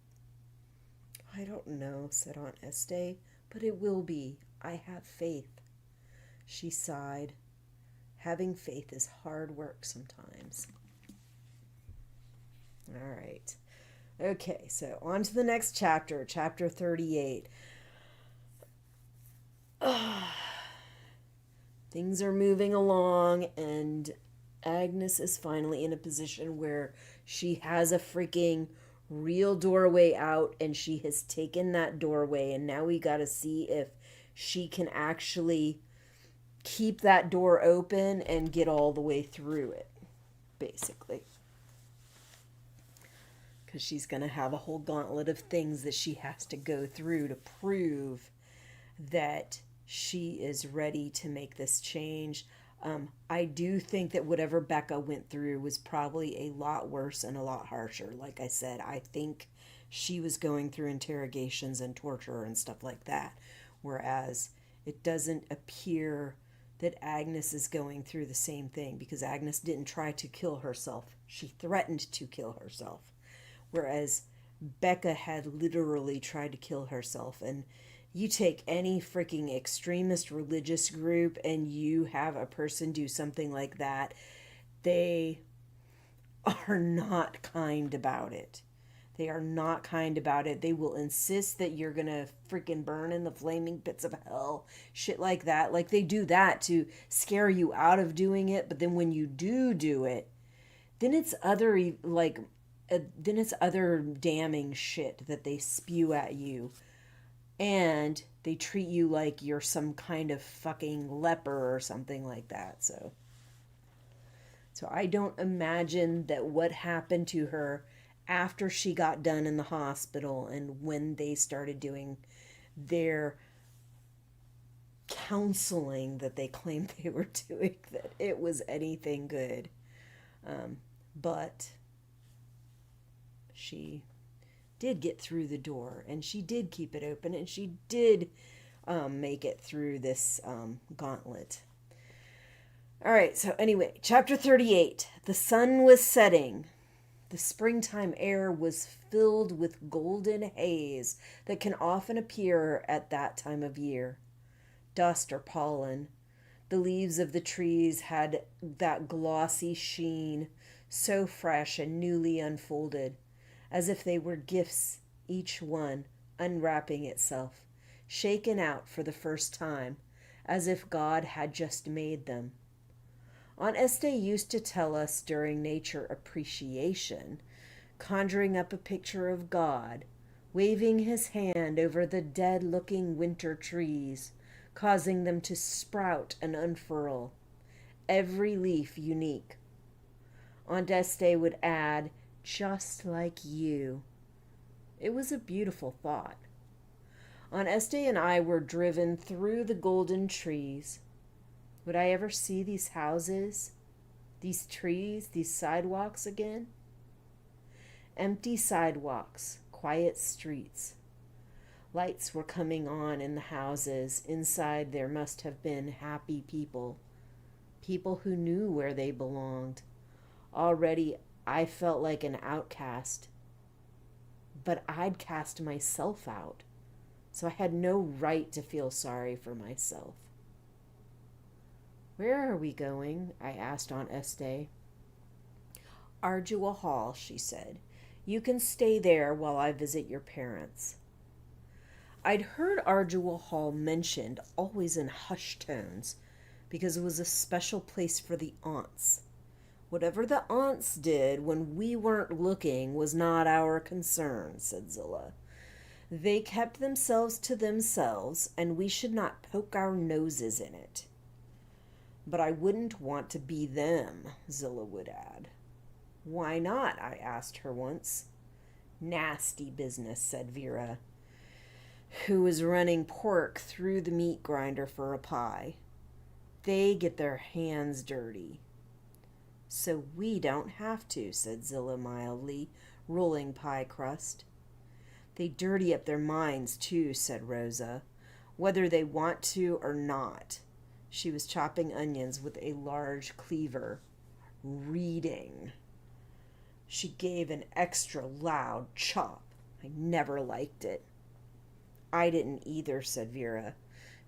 I don't know, said Aunt Estee, but it will be. I have faith. She sighed. Having faith is hard work sometimes. All right. Okay, so on to the next chapter, chapter 38. Things are moving along, and Agnes is finally in a position where she has a freaking real doorway out, and she has taken that doorway, and now we got to see if she can actually keep that door open and get all the way through it, basically. Because she's going to have a whole gauntlet of things that she has to go through to prove that she is ready to make this change. I do think that whatever Becca went through was probably a lot worse and a lot harsher. Like I said, I think she was going through interrogations and torture and stuff like that. Whereas it doesn't appear that Agnes is going through the same thing, because Agnes didn't try to kill herself. She threatened to kill herself. Whereas Becca had literally tried to kill herself. And you take any freaking extremist religious group and you have a person do something like that, they are not kind about it. They are not kind about it. They will insist that you're going to freaking burn in the flaming pits of hell. Shit like that. Like, they do that to scare you out of doing it. But then when you do it, then it's other, like, then it's other damning shit that they spew at you. And they treat you like you're some kind of fucking leper or something like that. So I don't imagine that what happened to her after she got done in the hospital and when they started doing their counseling that they claimed they were doing, that it was anything good. But she did get through the door, and she did keep it open, and she did make it through this gauntlet. All right, so anyway, chapter 38. The sun was setting. The springtime air was filled with golden haze that can often appear at that time of year. Dust or pollen. The leaves of the trees had that glossy sheen, so fresh and newly unfolded, as if they were gifts, each one unwrapping itself, shaken out for the first time, as if God had just made them. Aunt Estee used to tell us during nature appreciation, conjuring up a picture of God, waving his hand over the dead-looking winter trees, causing them to sprout and unfurl, every leaf unique. Aunt Estee would add, just like you. It was a beautiful thought. Aunt Estee and I were driven through the golden trees. Would I ever see these houses, these trees, these sidewalks again? Empty sidewalks, quiet streets. Lights were coming on in the houses. Inside there must have been happy people, people who knew where they belonged. Already I felt like an outcast, but I'd cast myself out, so I had no right to feel sorry for myself. Where are we going? I asked Aunt Estee. Ardua Hall, she said. You can stay there while I visit your parents. I'd heard Ardua Hall mentioned, always in hushed tones, because it was a special place for the aunts. Whatever the aunts did when we weren't looking was not our concern, said Zillah. They kept themselves to themselves, and we should not poke our noses in it. But I wouldn't want to be them, Zillah would add. Why not? I asked her once. Nasty business, said Vera, who was running pork through the meat grinder for a pie. They get their hands dirty. So we don't have to, said Zillah mildly, rolling pie crust. They dirty up their minds too, said Rosa, whether they want to or not. She was chopping onions with a large cleaver. Reading. She gave an extra loud chop. I never liked it. I didn't either, said Vera.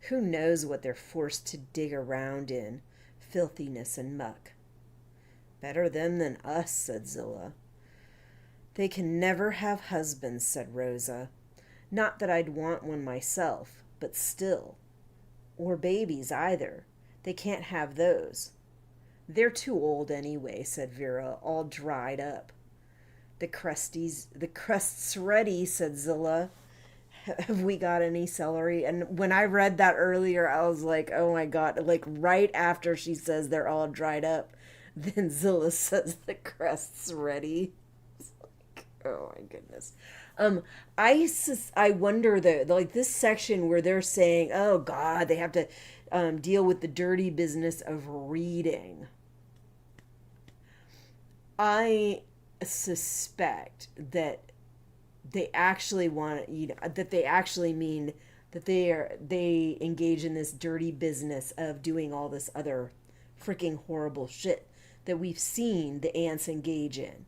Who knows what they're forced to dig around in? Filthiness and muck. Better them than us, said Zilla. They can never have husbands, said Rosa. Not that I'd want one myself, but still. Or babies either. They can't have those. They're too old anyway, said Vera, all dried up. The crust's ready, said Zilla. Have we got any celery? And when I read that earlier, I was like, oh my God, like right after she says they're all dried up, then Zilla says the crust's ready. It's like, oh my goodness. I wonder though, like this section where they're saying, oh God, they have to deal with the dirty business of reading. I suspect that they actually want, that they actually mean that they engage in this dirty business of doing all this other freaking horrible shit that we've seen the aunts engage in.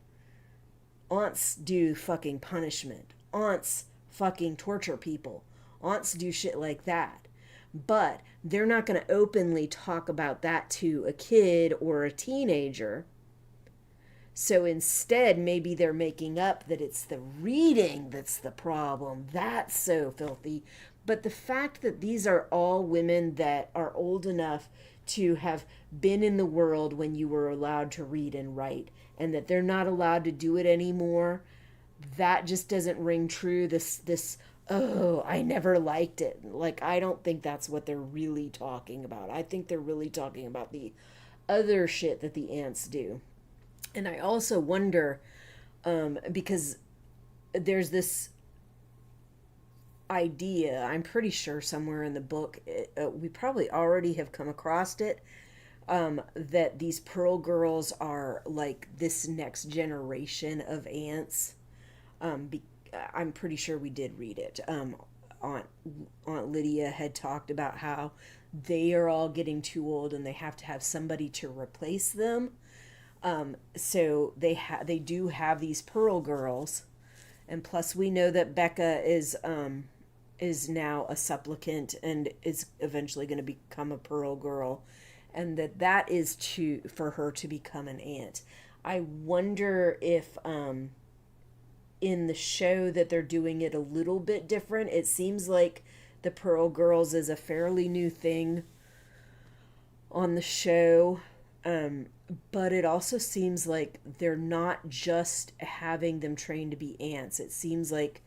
Aunts do fucking punishment. Aunts fucking torture people. Aunts do shit like that. But they're not going to openly talk about that to a kid or a teenager. So instead, maybe they're making up that it's the reading that's the problem. That's so filthy. But the fact that these are all women that are old enough to have been in the world when you were allowed to read and write, and that they're not allowed to do it anymore, that just doesn't ring true. This oh, I never liked it. Like, I don't think that's what they're really talking about. I think they're really talking about the other shit that the aunts do. And I also wonder, because there's this idea, I'm pretty sure somewhere in the book, we probably already have come across it, that these Pearl girls are like this next generation of aunts. I'm pretty sure we did read it. Aunt Lydia had talked about how they are all getting too old and they have to have somebody to replace them. So they do have these Pearl girls, and plus we know that Becca is now a supplicant and is eventually going to become a Pearl girl, and that is for her to become an aunt. I wonder if in the show that they're doing it a little bit different. It seems like the Pearl girls is a fairly new thing on the show. But it also seems like they're not just having them trained to be aunts. It seems like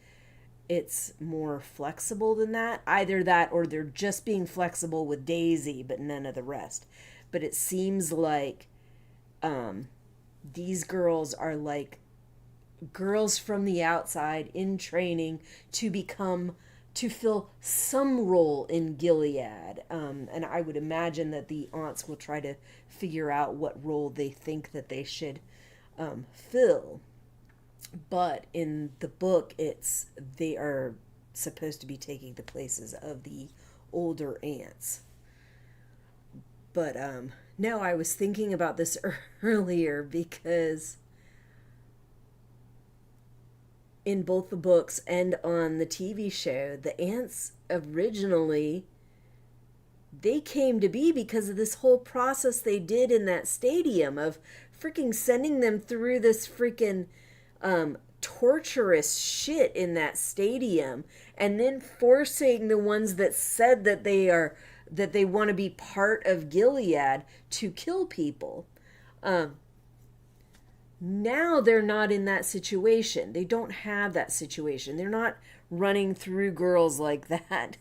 it's more flexible than that. Either that or they're just being flexible with Daisy, but none of the rest. But it seems like these girls are like girls from the outside in training to fill some role in Gilead. And I would imagine that the aunts will try to figure out what role they think that they should fill. But in the book, they are supposed to be taking the places of the older aunts. But no, I was thinking about this earlier because in both the books and on the TV show, the aunts originally, they came to be because of this whole process they did in that stadium of freaking sending them through this freaking torturous shit in that stadium, and then forcing the ones that said that they want to be part of Gilead to kill people. Now they're not in that situation. They don't have that situation. They're not running through girls like that.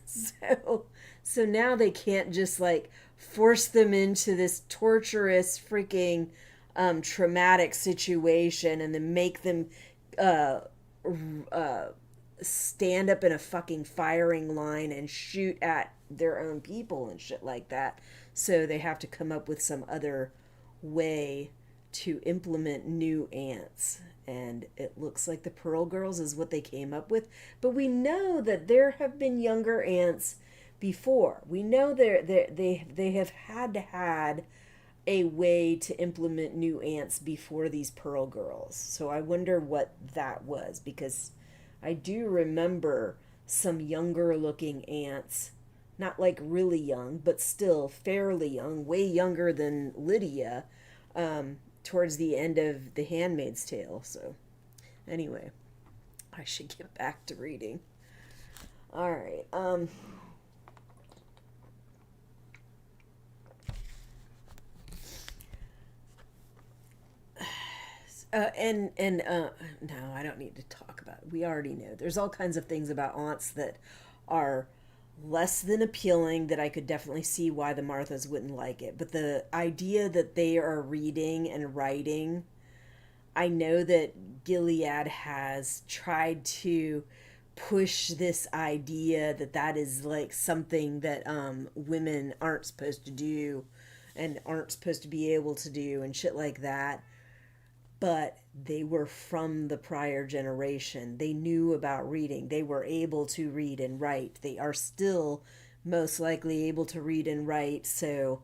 So now they can't just like force them into this torturous freaking traumatic situation and then make them stand up in a fucking firing line and shoot at their own people and shit like that. So they have to come up with some other way to implement new aunts, and it looks like the Pearl Girls is what they came up with. But we know that there have been younger aunts before. We know they have had a way to implement new aunts before these Pearl girls. So I wonder what that was, because I do remember some younger looking aunts, not like really young, but still fairly young, way younger than Lydia, towards the end of The Handmaid's Tale. So anyway, I should get back to reading. All right. No, I don't need to talk about it. We already know. There's all kinds of things about aunts that are less than appealing that I could definitely see why the Marthas wouldn't like it. But the idea that they are reading and writing, I know that Gilead has tried to push this idea that that is like something that women aren't supposed to do and aren't supposed to be able to do and shit like that. But they were from the prior generation. They knew about reading. They were able to read and write. They are still most likely able to read and write. So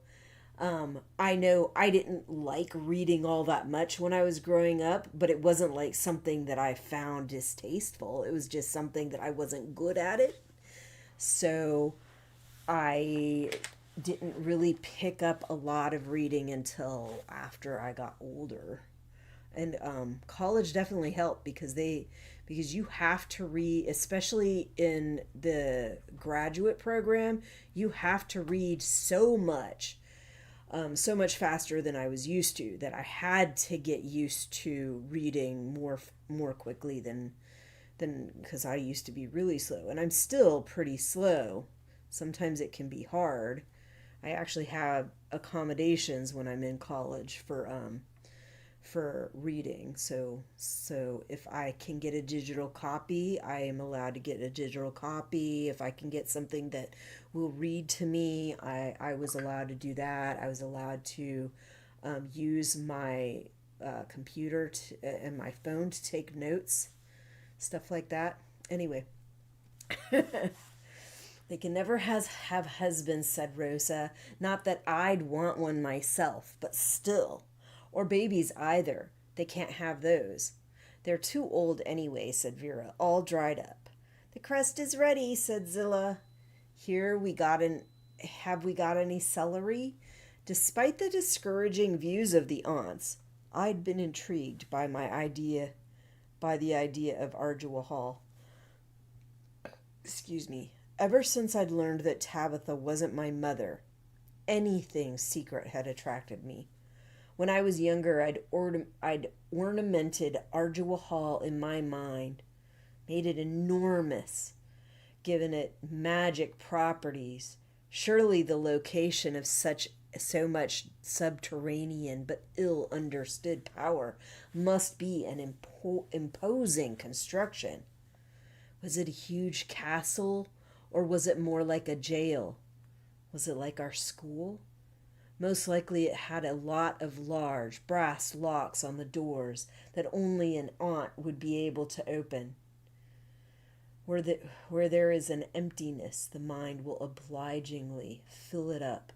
I know I didn't like reading all that much when I was growing up, but it wasn't like something that I found distasteful. It was just something that I wasn't good at it. So I didn't really pick up a lot of reading until after I got older. And college definitely helped because you have to read, especially in the graduate program, you have to read so much faster than I was used to, that I had to get used to reading more quickly than because I used to be really slow, and I'm still pretty slow. Sometimes it can be hard. I actually have accommodations when I'm in college for reading. So if I can get a digital copy, I am allowed to get a digital copy. If I can get something that will read to me, I was allowed to do that. I was allowed to use my computer and my phone to take notes, stuff like that. Anyway, they can never have husbands, said Rosa. Not that I'd want one myself, but still. Or babies either. They can't have those. They're too old anyway, said Vera, all dried up. The crust is ready, said Zilla. Here we got an Have we got any celery? Despite the discouraging views of the aunts, I'd been intrigued by the idea of Ardua Hall. Excuse me. Ever since I'd learned that Tabitha wasn't my mother, anything secret had attracted me. When I was younger, I'd ornamented Ardua Hall in my mind, made it enormous, given it magic properties. Surely the location of so much subterranean but ill understood power must be an imposing construction. Was it a huge castle, or was it more like a jail? Was it like our school? Most likely it had a lot of large brass locks on the doors that only an aunt would be able to open. Where there is an emptiness, the mind will obligingly fill it up.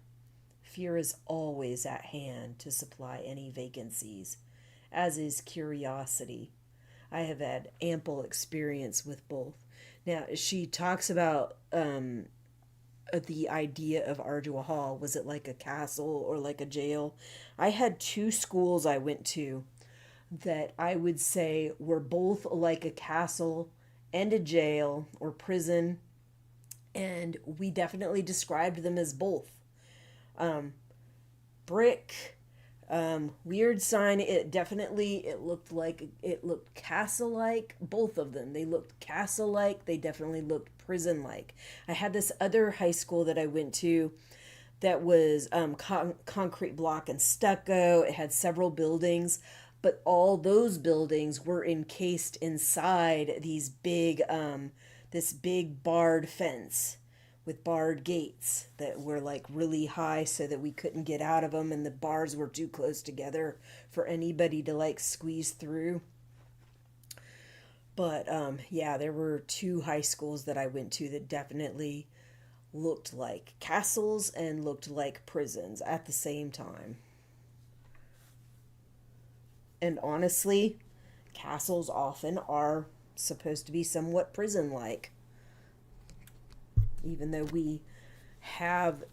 Fear is always at hand to supply any vacancies, as is curiosity. I have had ample experience with both. Now, she talks about the idea of Ardua Hall. Was it like a castle or like a jail? I had two schools I went to that I would say were both like a castle and a jail or prison, and we definitely described them as both. Brick, weird sign. It looked castle like. Both of them, they looked castle like. They definitely looked prison like. I had this other high school that I went to that was concrete block and stucco. It had several buildings, but all those buildings were encased inside this big barred fence with barred gates that were like really high so that we couldn't get out of them, and the bars were too close together for anybody to like squeeze through. But yeah, there were two high schools that I went to that definitely looked like castles and looked like prisons at the same time. And honestly, castles often are supposed to be somewhat prison-like. Even though we have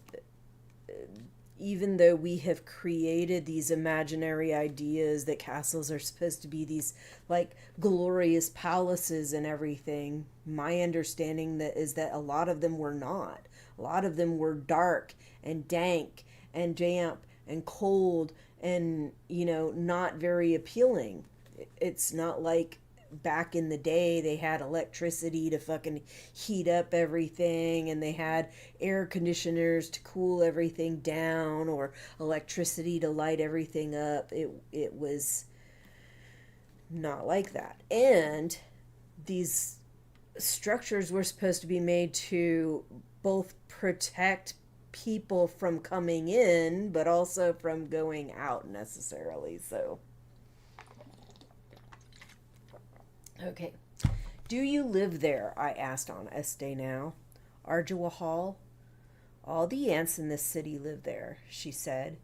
even though we have created these imaginary ideas that castles are supposed to be these like glorious palaces and everything, my understanding that is that a lot of them were not. A lot of them were dark and dank and damp and cold and, not very appealing. It's not like back in the day they had electricity to fucking heat up everything, and they had air conditioners to cool everything down, or electricity to light everything up. It was not like that. And these structures were supposed to be made to both protect people from coming in but also from going out necessarily. So okay. Do you live there? I asked Aunt Este now. Ardua Hall? All the aunts in this city live there, she said,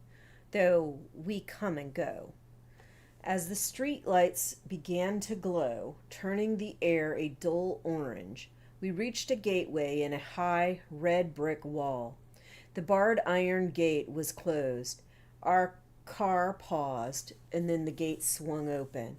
though we come and go. As the street lights began to glow, turning the air a dull orange, we reached a gateway in a high, red brick wall. The barred iron gate was closed. Our car paused, and then the gate swung open.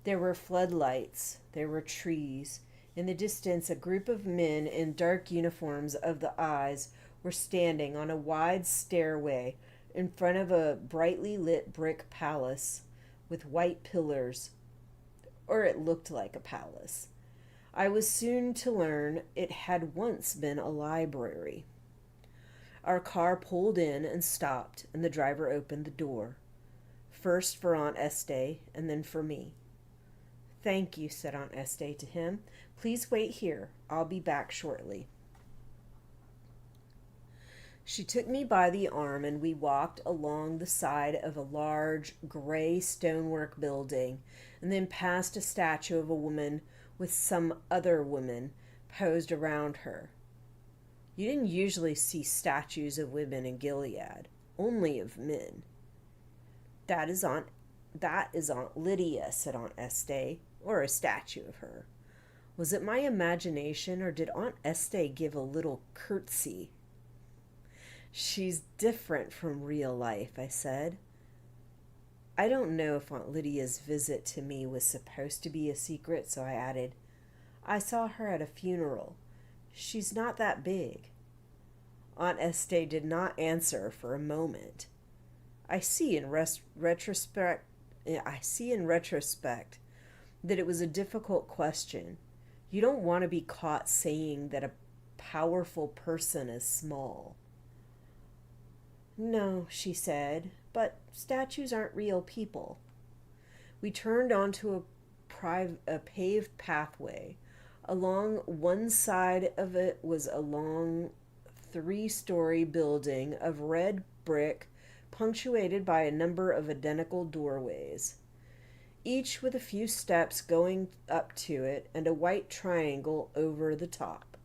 There were floodlights. There were trees. In the distance, a group of men in dark uniforms of the eyes were standing on a wide stairway in front of a brightly lit brick palace with white pillars, or it looked like a palace. I was soon to learn it had once been a library. Our car pulled in and stopped, and the driver opened the door. First for Aunt Este, and then for me. Thank you, said Aunt Este to him. Please wait here. I'll be back shortly. She took me by the arm, and we walked along the side of a large gray stonework building, and then past a statue of a woman with some other women posed around her. You didn't usually see statues of women in Gilead, only of men. That is Aunt Lydia, said Aunt Este, or a statue of her. Was it my imagination, or did Aunt Este give a little curtsy? She's different from real life, I said. I don't know if Aunt Lydia's visit to me was supposed to be a secret, so I added, I saw her at a funeral. She's not that big. Aunt Este did not answer for a moment. I see in retrospect that it was a difficult question. You don't want to be caught saying that a powerful person is small. No, she said, but statues aren't real people. We turned onto a paved pathway. Along one side of it was a long 3-story building of red brick, punctuated by a number of identical doorways, each with a few steps going up to it and a white triangle over the top.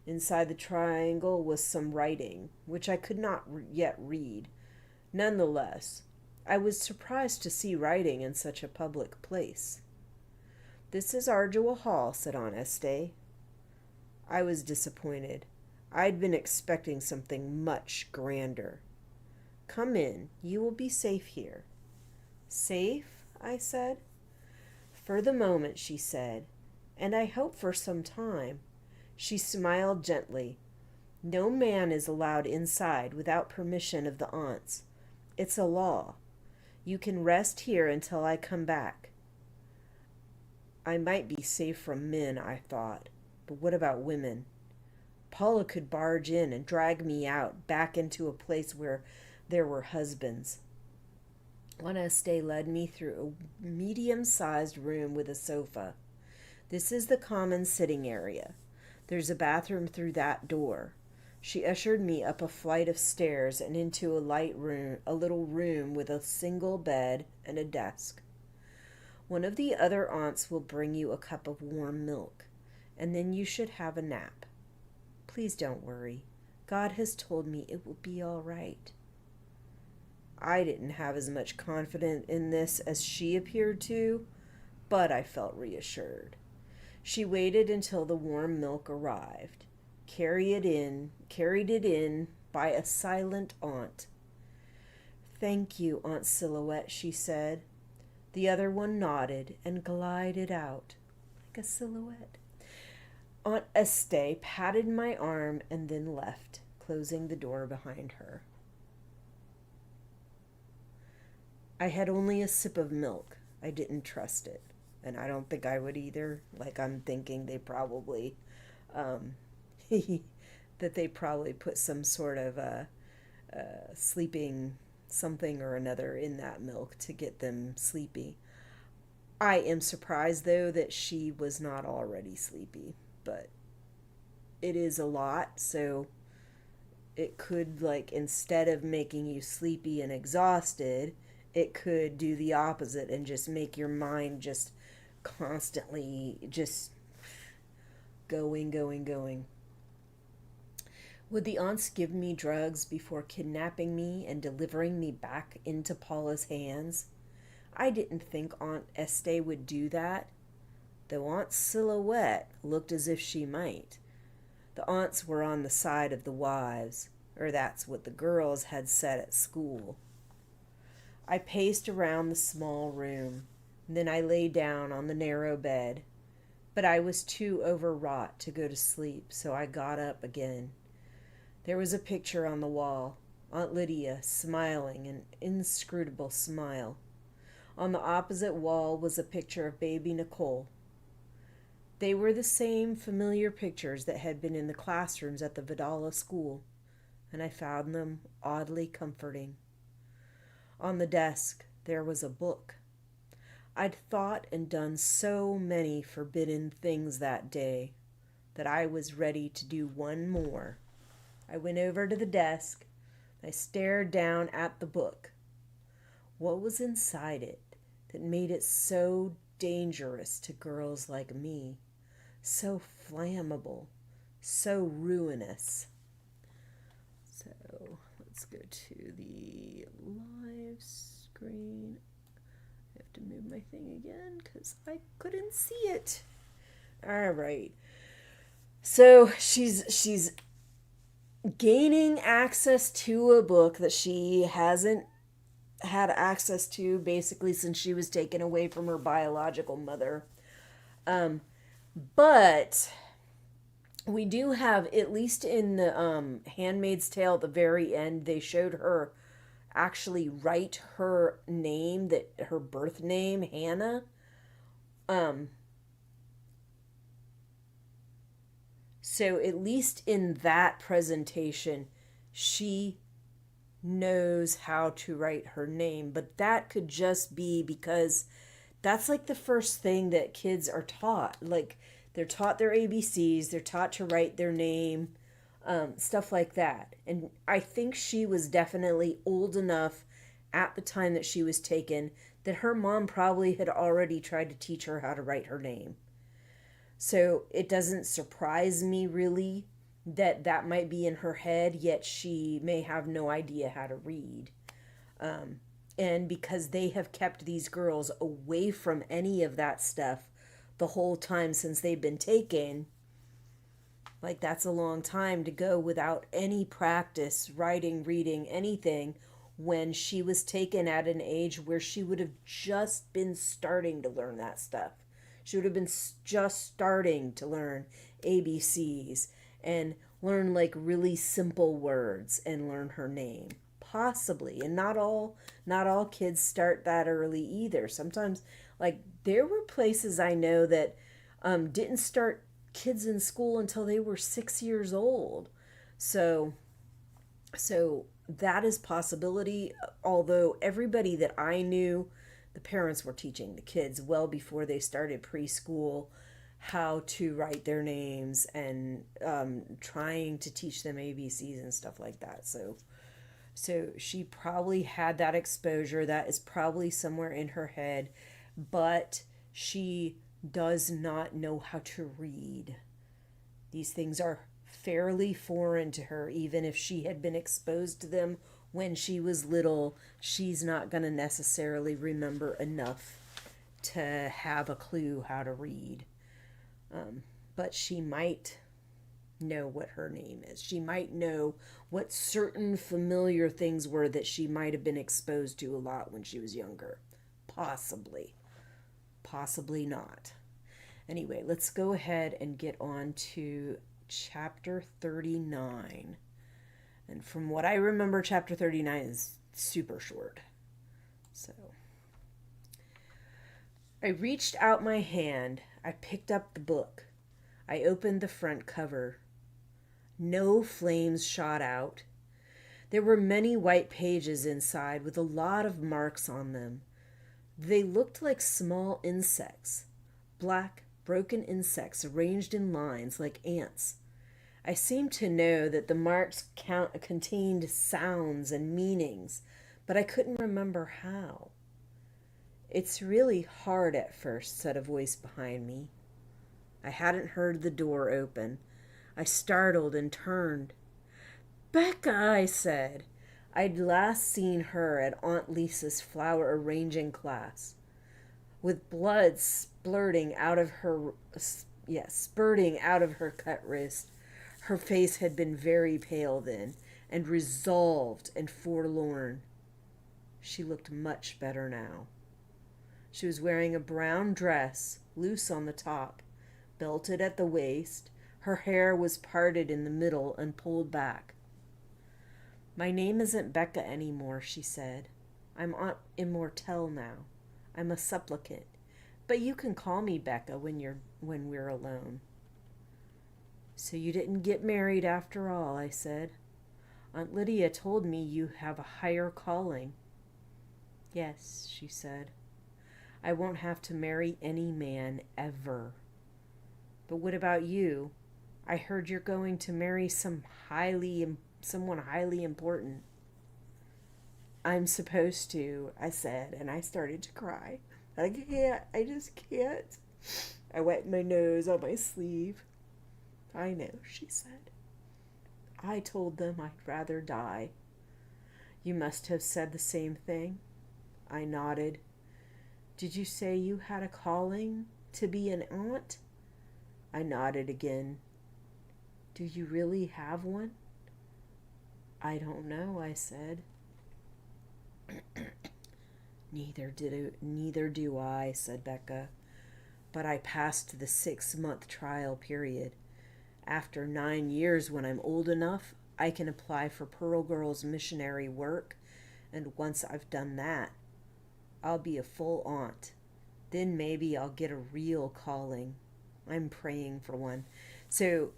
Inside the triangle was some writing, which I could not yet read. Nonetheless, I was surprised to see writing in such a public place. This is Ardua Hall, said Aunt Este. I was disappointed. I'd been expecting something much grander. Come in. You will be safe here. Safe? I said. For the moment, she said, and I hope for some time. She smiled gently. No man is allowed inside without permission of the aunts. It's a law. You can rest here until I come back. I might be safe from men, I thought, but what about women? Paula could barge in and drag me out, back into a place where there were husbands. Aunt Este led me through a medium-sized room with a sofa. This is the common sitting area. There's a bathroom through that door. She ushered me up a flight of stairs and into a little room with a single bed and a desk. One of the other aunts will bring you a cup of warm milk, and then you should have a nap. Please don't worry. God has told me it will be all right. I didn't have as much confidence in this as she appeared to, but I felt reassured. She waited until the warm milk arrived, carried it in by a silent aunt. "Thank you, Aunt Silhouette," she said. The other one nodded and glided out like a silhouette. Aunt Estee patted my arm and then left, closing the door behind her. I had only a sip of milk. I didn't trust it, and I don't think I would either. Like, I'm thinking they probably, um, that they probably put some sort of sleeping something or another in that milk to get them sleepy. I am surprised, though, that she was not already sleepy, but it is a lot, so it could, like, instead of making you sleepy and exhausted, it could do the opposite and just make your mind just constantly just going. Would the aunts give me drugs before kidnapping me and delivering me back into Paula's hands? I didn't think Aunt Estee would do that, though Aunt Silhouette looked as if she might. The aunts were on the side of the wives, or that's what the girls had said at school. I paced around the small room, then I lay down on the narrow bed, but I was too overwrought to go to sleep, so I got up again. There was a picture on the wall, Aunt Lydia smiling an inscrutable smile. On the opposite wall was a picture of baby Nicole. They were the same familiar pictures that had been in the classrooms at the Vidala school, and I found them oddly comforting. On the desk, there was a book. I'd thought and done so many forbidden things that day that I was ready to do one more. I went over to the desk. I stared down at the book. What was inside it that made it so dangerous to girls like me? So flammable, so ruinous. So let's go to the live screen. I have to move my thing again because I couldn't see it. All right. So she's gaining access to a book that she hasn't had access to basically since she was taken away from her biological mother. But we do have, at least in the Handmaid's Tale at the very end, they showed her actually write her name, that her birth name, Hannah. So at least in that presentation, she knows how to write her name. But that could just be because that's like the first thing that kids are taught. Like, they're taught their ABCs, they're taught to write their name, stuff like that. And I think she was definitely old enough at the time that she was taken that her mom probably had already tried to teach her how to write her name. So it doesn't surprise me really that that might be in her head, yet she may have no idea how to read. And because they have kept these girls away from any of that stuff the whole time since they've been taken, like, that's a long time to go without any practice, writing, reading, anything, when she was taken at an age where she would have just been starting to learn that stuff. She would have been just starting to learn ABCs and learn like really simple words and learn her name. Possibly. And not all kids start that early either. Sometimes, like, there were places I know that didn't start kids in school until they were 6 years old. So that is possibility, although everybody that I knew, the parents were teaching the kids well before they started preschool how to write their names and trying to teach them ABCs and stuff like that. So she probably had that exposure. That is probably somewhere in her head, but she does not know how to read. These things are fairly foreign to her, even if she had been exposed to them when she was little, she's not going to necessarily remember enough to have a clue how to read. But she might know what her name is. She might know what certain familiar things were that she might have been exposed to a lot when she was younger. Possibly. Possibly not. Anyway, let's go ahead and get on to chapter 39. And from what I remember, chapter 39 is super short. So I reached out my hand. I picked up the book. I opened the front cover. No flames shot out. There were many white pages inside with a lot of marks on them. They looked like small insects, black, broken insects arranged in lines like ants. I seemed to know that the marks contained sounds and meanings, but I couldn't remember how. "It's really hard at first," said a voice behind me. I hadn't heard the door open. I startled and turned. "Becca," I said. I'd last seen her at Aunt Lisa's flower arranging class. With blood spurting out of her cut wrist. Her face had been very pale then, and resolved and forlorn. She looked much better now. She was wearing a brown dress, loose on the top, belted at the waist. Her hair was parted in the middle and pulled back. "My name isn't Becca anymore," she said. "I'm Aunt Immortelle now. I'm a supplicant. But you can call me Becca when we're alone." "So you didn't get married after all," I said. "Aunt Lydia told me you have a higher calling." "Yes," she said. "I won't have to marry any man ever." "But what about you? I heard you're going to marry someone highly important." "I'm supposed to," I said, and I started to cry. I just can't. I wiped my nose on my sleeve. "I know," she said. "I told them I'd rather die." "You must have said the same thing." I nodded. "Did you say you had a calling to be an aunt?" I nodded again. "Do you really have one?" "I don't know," I said. Neither do I," said Becca. "But I passed the 6-month trial period. After 9 years, when I'm old enough, I can apply for Pearl Girls missionary work, and once I've done that, I'll be a full aunt. Then maybe I'll get a real calling. I'm praying for one." So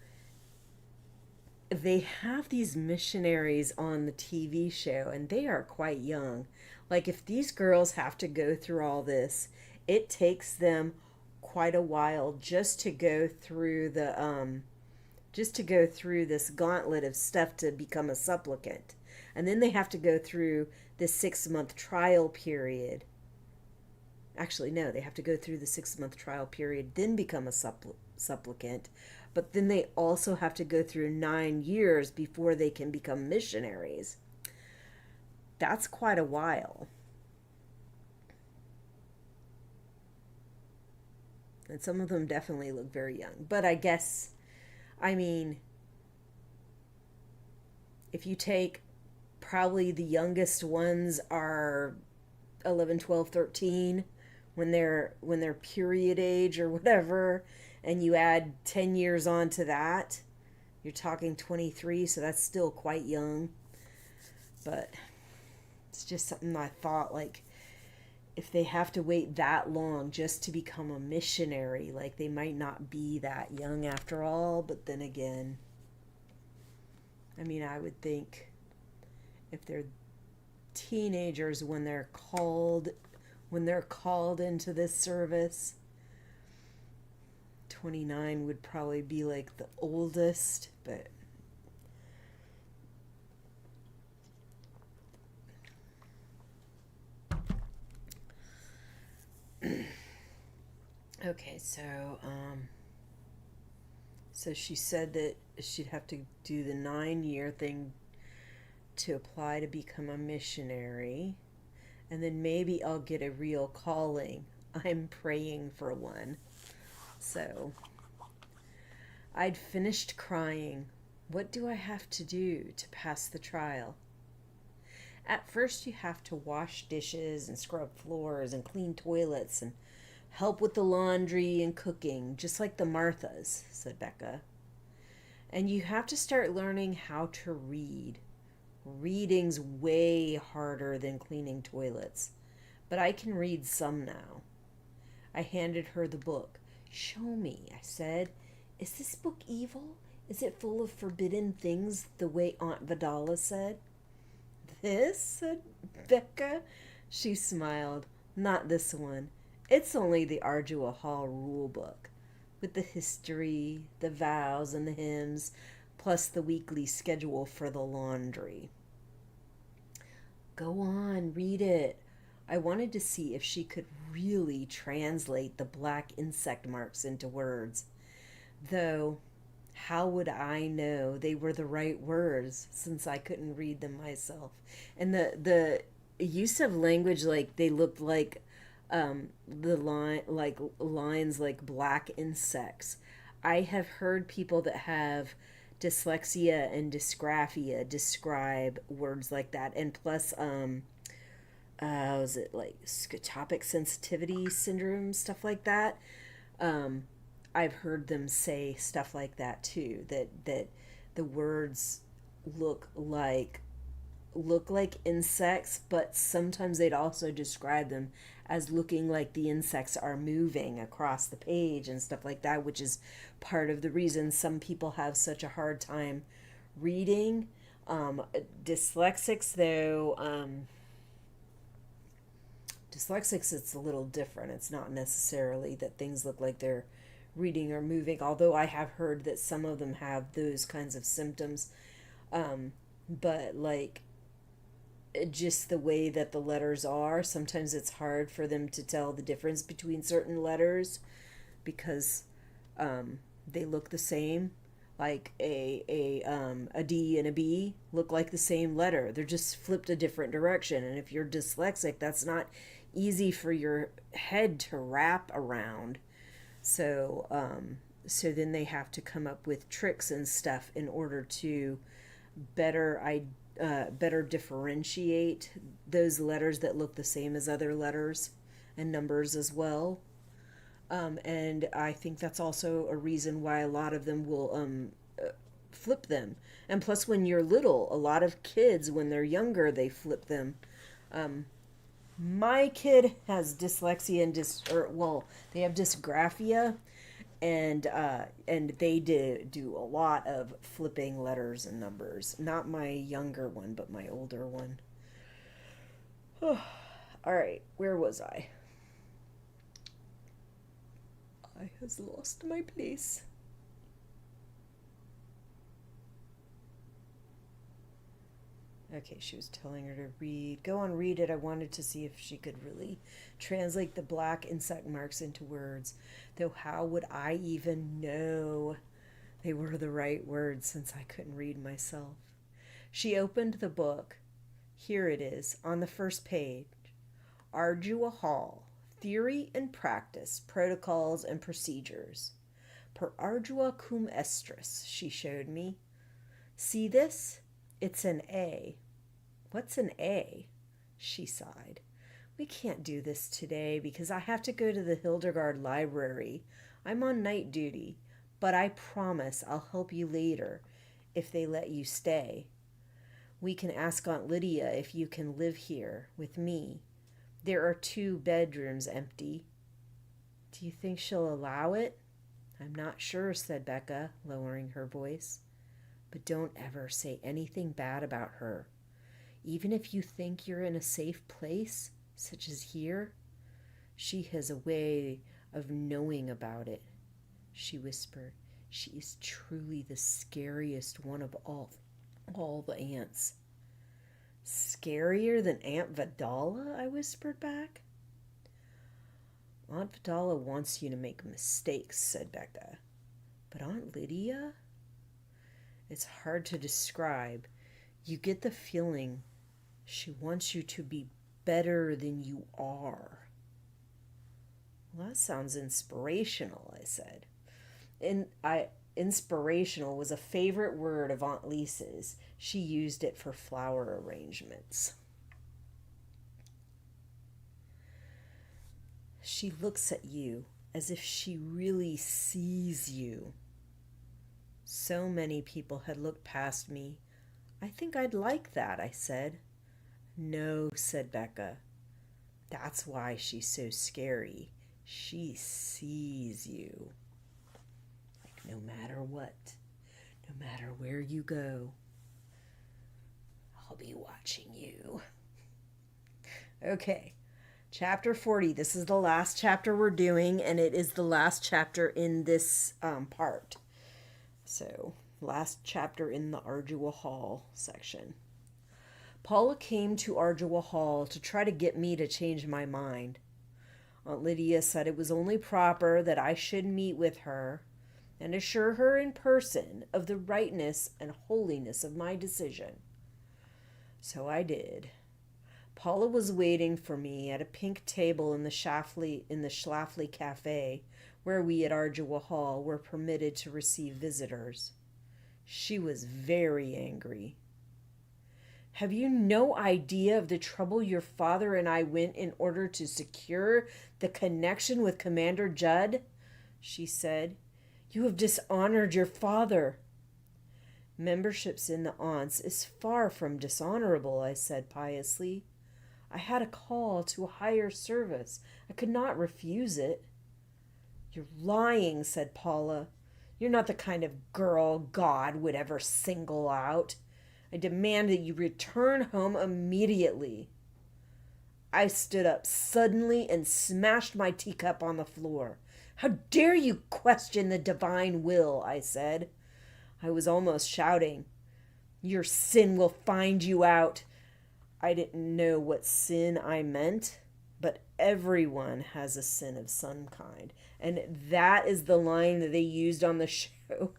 they have these missionaries on the TV show, and they are quite young. Like, if these girls have to go through all this, it takes them quite a while just to go through this gauntlet of stuff to become a supplicant. And then they have to go through this 6-month trial period. Actually, no, they have to go through the 6-month trial period, then become a supplicant. But then they also have to go through 9 years before they can become missionaries. That's quite a while. And some of them definitely look very young. But I guess, if you take, probably the youngest ones are 11, 12, 13 when they're period age or whatever, and you add 10 years on to that, you're talking 23, so that's still quite young. But it's just something I thought, like, if they have to wait that long just to become a missionary, like, they might not be that young after all. But then again, I would think if they're teenagers when they're called into this service, 29 would probably be like the oldest. But okay, so she said that she'd have to do the 9-year thing to apply to become a missionary, and then maybe I'll get a real calling. I'm praying for one. So, I'd finished crying. What do I have to do to pass the trial? At first, you have to wash dishes and scrub floors and clean toilets and help with the laundry and cooking, just like the Marthas, said Becca. And you have to start learning how to read. Reading's way harder than cleaning toilets, but I can read some now. I handed her the book. Show me, I said. Is this book evil? Is it full of forbidden things the way Aunt Vidala said? This, said Becca. She smiled. Not this one. It's only the Ardua Hall rule book, with the history, the vows, and the hymns, plus the weekly schedule for the laundry. Go on, read it. I wanted to see if she could really translate the black insect marks into words. Though, how would I know they were the right words since I couldn't read them myself? And the use of language, like they looked like the lines like black insects. I have heard people that have dyslexia and dysgraphia describe words like that, and plus was it like scotopic sensitivity syndrome, stuff like that. I've heard them say stuff like that too, that the words look like insects, but sometimes they'd also describe them as looking like the insects are moving across the page and stuff like that, which is part of the reason some people have such a hard time reading. Dyslexics, it's a little different. It's not necessarily that things look like they're reading or moving, although I have heard that some of them have those kinds of symptoms. But like, just the way that the letters are, sometimes it's hard for them to tell the difference between certain letters because they look the same. Like a D and a B look like the same letter. They're just flipped a different direction. And if you're dyslexic, that's not easy for your head to wrap around. So then they have to come up with tricks and stuff in order to better differentiate those letters that look the same as other letters and numbers as well. And I think that's also a reason why a lot of them will flip them. And plus, when you're little, a lot of kids, when they're younger, they flip them. My kid has dyslexia and they have dysgraphia, and they do a lot of flipping letters and numbers. Not my younger one, but my older one. All right, where was I? I has lost my place. Okay, she was telling her to read. Go on, read it. I wanted to see if she could really translate the black insect marks into words. Though how would I even know they were the right words since I couldn't read myself? She opened the book. Here it is, on the first page. Ardua Hall. Theory and practice, protocols and procedures. Per ardua cum estris, she showed me. See this? It's an A. What's an A? She sighed. We can't do this today because I have to go to the Hildegard library. I'm on night duty, but I promise I'll help you later if they let you stay. We can ask Aunt Lydia if you can live here with me. There are 2 bedrooms empty. Do you think she'll allow it? I'm not sure, said Becca, lowering her voice. But don't ever say anything bad about her. Even if you think you're in a safe place, such as here, she has a way of knowing about it, she whispered. She is truly the scariest one of all the aunts. Scarier than Aunt Vidala? I whispered back. Aunt Vidala wants you to make mistakes, said Becca. But Aunt Lydia? It's hard to describe. You get the feeling she wants you to be better than you are. Well, that sounds inspirational, I said. Inspirational was a favorite word of Aunt Lisa's. She used it for flower arrangements. She looks at you as if she really sees you. So many people had looked past me. I think I'd like that, I said. No, said Becca. That's why she's so scary. She sees you. Like no matter what, no matter where you go, I'll be watching you. Okay, chapter 40. This is the last chapter we're doing, and it is the last chapter in this part. So, last chapter in the Ardua Hall section. Paula came to Ardua Hall to try to get me to change my mind. Aunt Lydia said it was only proper that I should meet with her and assure her in person of the rightness and holiness of my decision. So I did. Paula was waiting for me at a pink table in the Schlafly Cafe, where we at Ardua Hall were permitted to receive visitors. She was very angry. Have you no idea of the trouble your father and I went in order to secure the connection with Commander Judd? She said. You have dishonored your father. Memberships in the aunts is far from dishonorable, I said piously. I had a call to a higher service. I could not refuse it. You're lying, said Paula. You're not the kind of girl God would ever single out. I demand that you return home immediately. I stood up suddenly and smashed my teacup on the floor. How dare you question the divine will, I said. I was almost shouting. Your sin will find you out. I didn't know what sin I meant, but everyone has a sin of some kind. And that is the line that they used on the show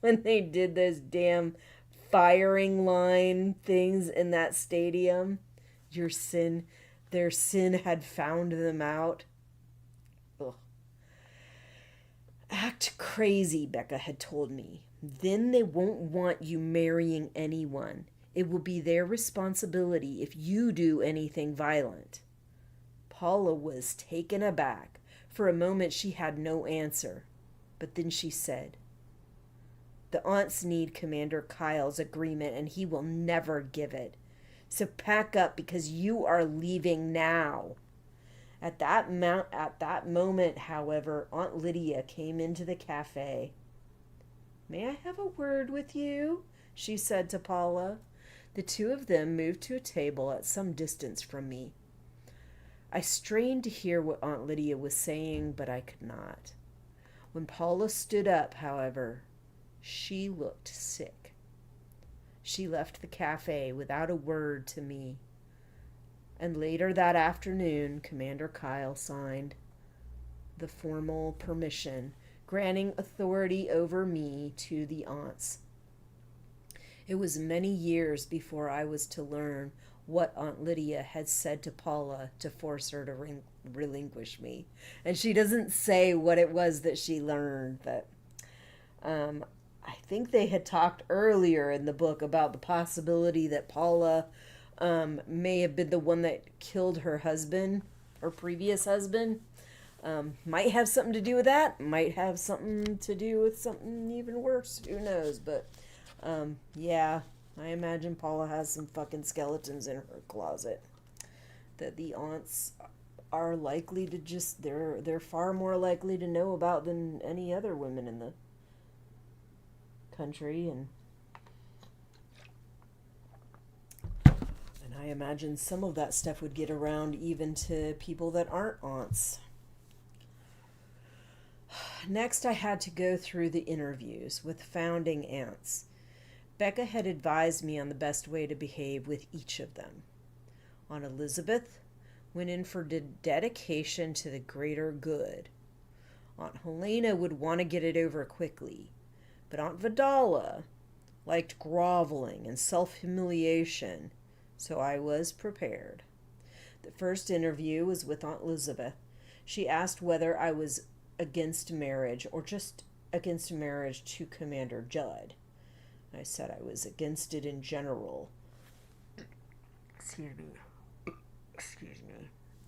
when they did those damn firing line things in that stadium. Their sin had found them out. Ugh. Act crazy, Becca had told me. Then they won't want you marrying anyone. It will be their responsibility if you do anything violent. Paula was taken aback. For a moment she had no answer. But then she said, The aunts need Commander Kyle's agreement, and he will never give it. So pack up, because you are leaving now. At that moment, however, Aunt Lydia came into the cafe. May I have a word with you? She said to Paula. The two of them moved to a table at some distance from me. I strained to hear what Aunt Lydia was saying, but I could not. When Paula stood up, however, she looked sick. She left the cafe without a word to me. And later that afternoon, Commander Kyle signed the formal permission granting authority over me to the aunts. It was many years before I was to learn what Aunt Lydia had said to Paula to force her to relinquish me. And she doesn't say what it was that she learned, but I think they had talked earlier in the book about the possibility that Paula may have been the one that killed her husband, her previous husband. Might have something to do with that. Might have something to do with something even worse. Who knows? But yeah, I imagine Paula has some fucking skeletons in her closet that the aunts are likely to just, they're far more likely to know about than any other women in the country. And I imagine some of that stuff would get around even to people that aren't aunts. Next, I had to go through the interviews with founding aunts. Becca had advised me on the best way to behave with each of them. Aunt Elizabeth went in for dedication to the greater good. Aunt Helena would want to get it over quickly. But Aunt Vidala, liked groveling and self-humiliation, so I was prepared. The first interview was with Aunt Elizabeth. She asked whether I was against marriage or just against marriage to Commander Judd. I said I was against it in general. Excuse me.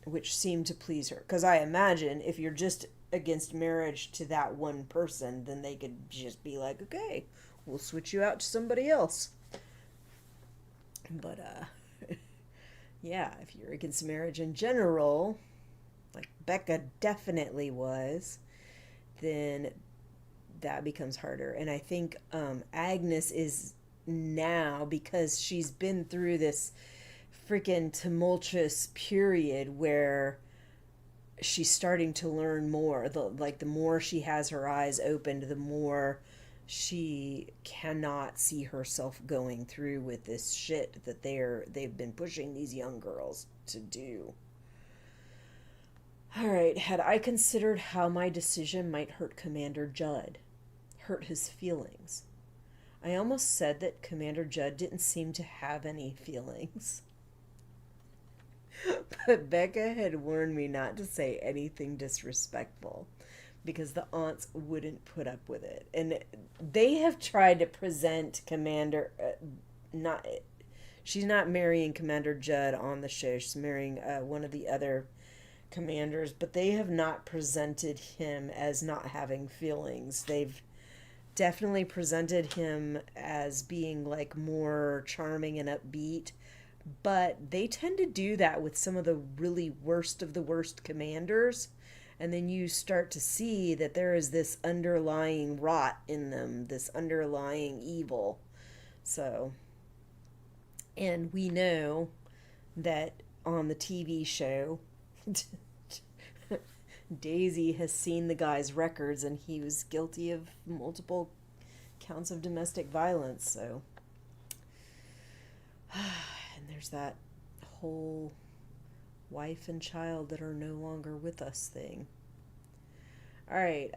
Which seemed to please her. Because I imagine if you're just against marriage to that one person, then they could just be like, okay, we'll switch you out to somebody else. But, yeah, if you're against marriage in general, like Becca definitely was, then that becomes harder. And I think Agnes is now, because she's been through this freaking tumultuous period where she's starting to learn more. The more she has her eyes opened, the more she cannot see herself going through with this shit that they've been pushing these young girls to do. All right, had I considered how my decision might hurt Commander Judd, hurt his feelings? I almost said that Commander Judd didn't seem to have any feelings. But Becca had warned me not to say anything disrespectful because the aunts wouldn't put up with it. And they have tried to present she's not marrying Commander Judd on the show. She's marrying one of the other commanders, but they have not presented him as not having feelings. They've definitely presented him as being like more charming and upbeat, but they tend to do that with some of the really worst of the worst commanders, and then you start to see that there is this underlying rot in them, this underlying evil. So, and we know that on the TV show Daisy has seen the guy's records, and he was guilty of multiple counts of domestic violence, so and there's that whole wife and child that are no longer with us thing. All right,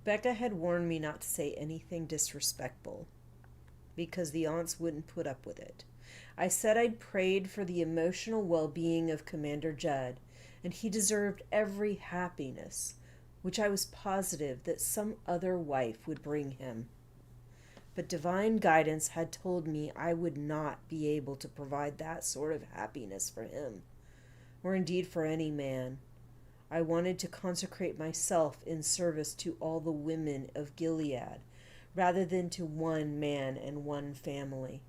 Becca had warned me not to say anything disrespectful because the aunts wouldn't put up with it. I said I'd prayed for the emotional well-being of Commander Judd, and he deserved every happiness, which I was positive that some other wife would bring him. But divine guidance had told me I would not be able to provide that sort of happiness for him, or indeed for any man. I wanted to consecrate myself in service to all the women of Gilead, rather than to one man and one family.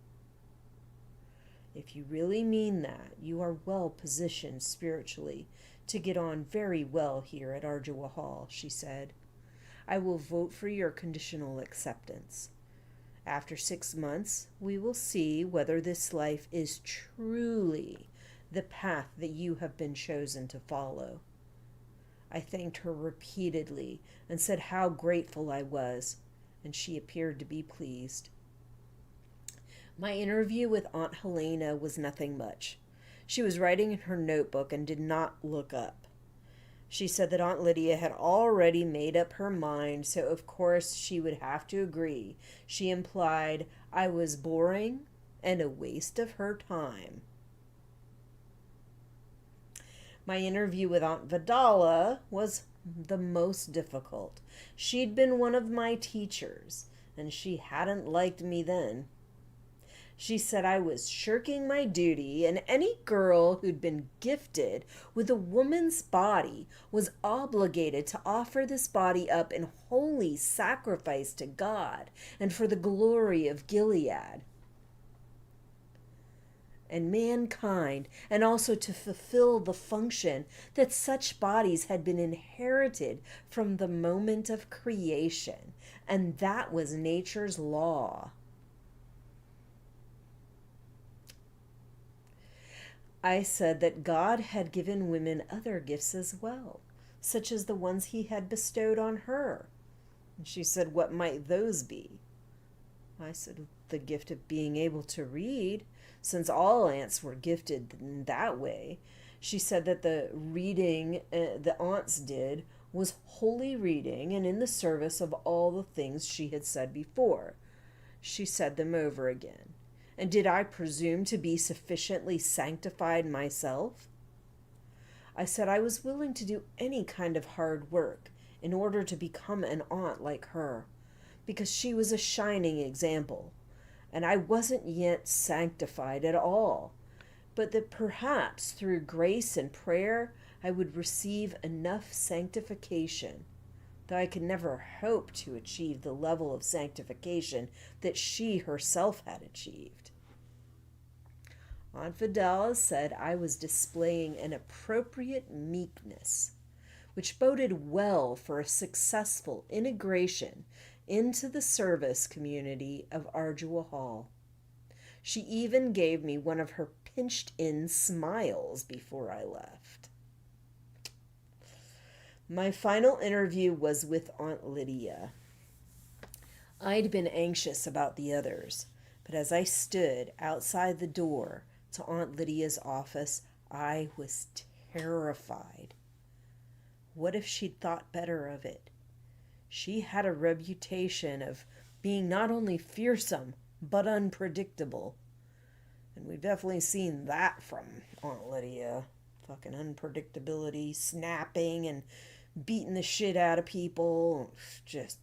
If you really mean that, you are well positioned spiritually to get on very well here at Ardua Hall, she said. I will vote for your conditional acceptance. After 6 months, we will see whether this life is truly the path that you have been chosen to follow. I thanked her repeatedly and said how grateful I was, and she appeared to be pleased. My interview with Aunt Helena was nothing much. She was writing in her notebook and did not look up. She said that Aunt Lydia had already made up her mind, so of course she would have to agree. She implied I was boring and a waste of her time. My interview with Aunt Vidala was the most difficult. She'd been one of my teachers, and she hadn't liked me then. She said I was shirking my duty, and any girl who'd been gifted with a woman's body was obligated to offer this body up in holy sacrifice to God and for the glory of Gilead and mankind, and also to fulfill the function that such bodies had been inherited from the moment of creation, and that was nature's law. I said that God had given women other gifts as well, such as the ones he had bestowed on her. And she said, what might those be? I said, the gift of being able to read, since all aunts were gifted in that way. She said that the reading the aunts did was holy reading and in the service of all the things she had said before. She said them over again. And did I presume to be sufficiently sanctified myself? I said I was willing to do any kind of hard work in order to become an aunt like her, because she was a shining example, and I wasn't yet sanctified at all, but that perhaps through grace and prayer I would receive enough sanctification, though I could never hope to achieve the level of sanctification that she herself had achieved. Aunt Vidal said I was displaying an appropriate meekness, which boded well for a successful integration into the service community of Ardua Hall. She even gave me one of her pinched-in smiles before I left. My final interview was with Aunt Lydia. I'd been anxious about the others, but as I stood outside the door to Aunt Lydia's office, I was terrified. What if she'd thought better of it? She had a reputation of being not only fearsome, but unpredictable. And we've definitely seen that from Aunt Lydia. Fucking unpredictability, snapping, and beating the shit out of people. Just...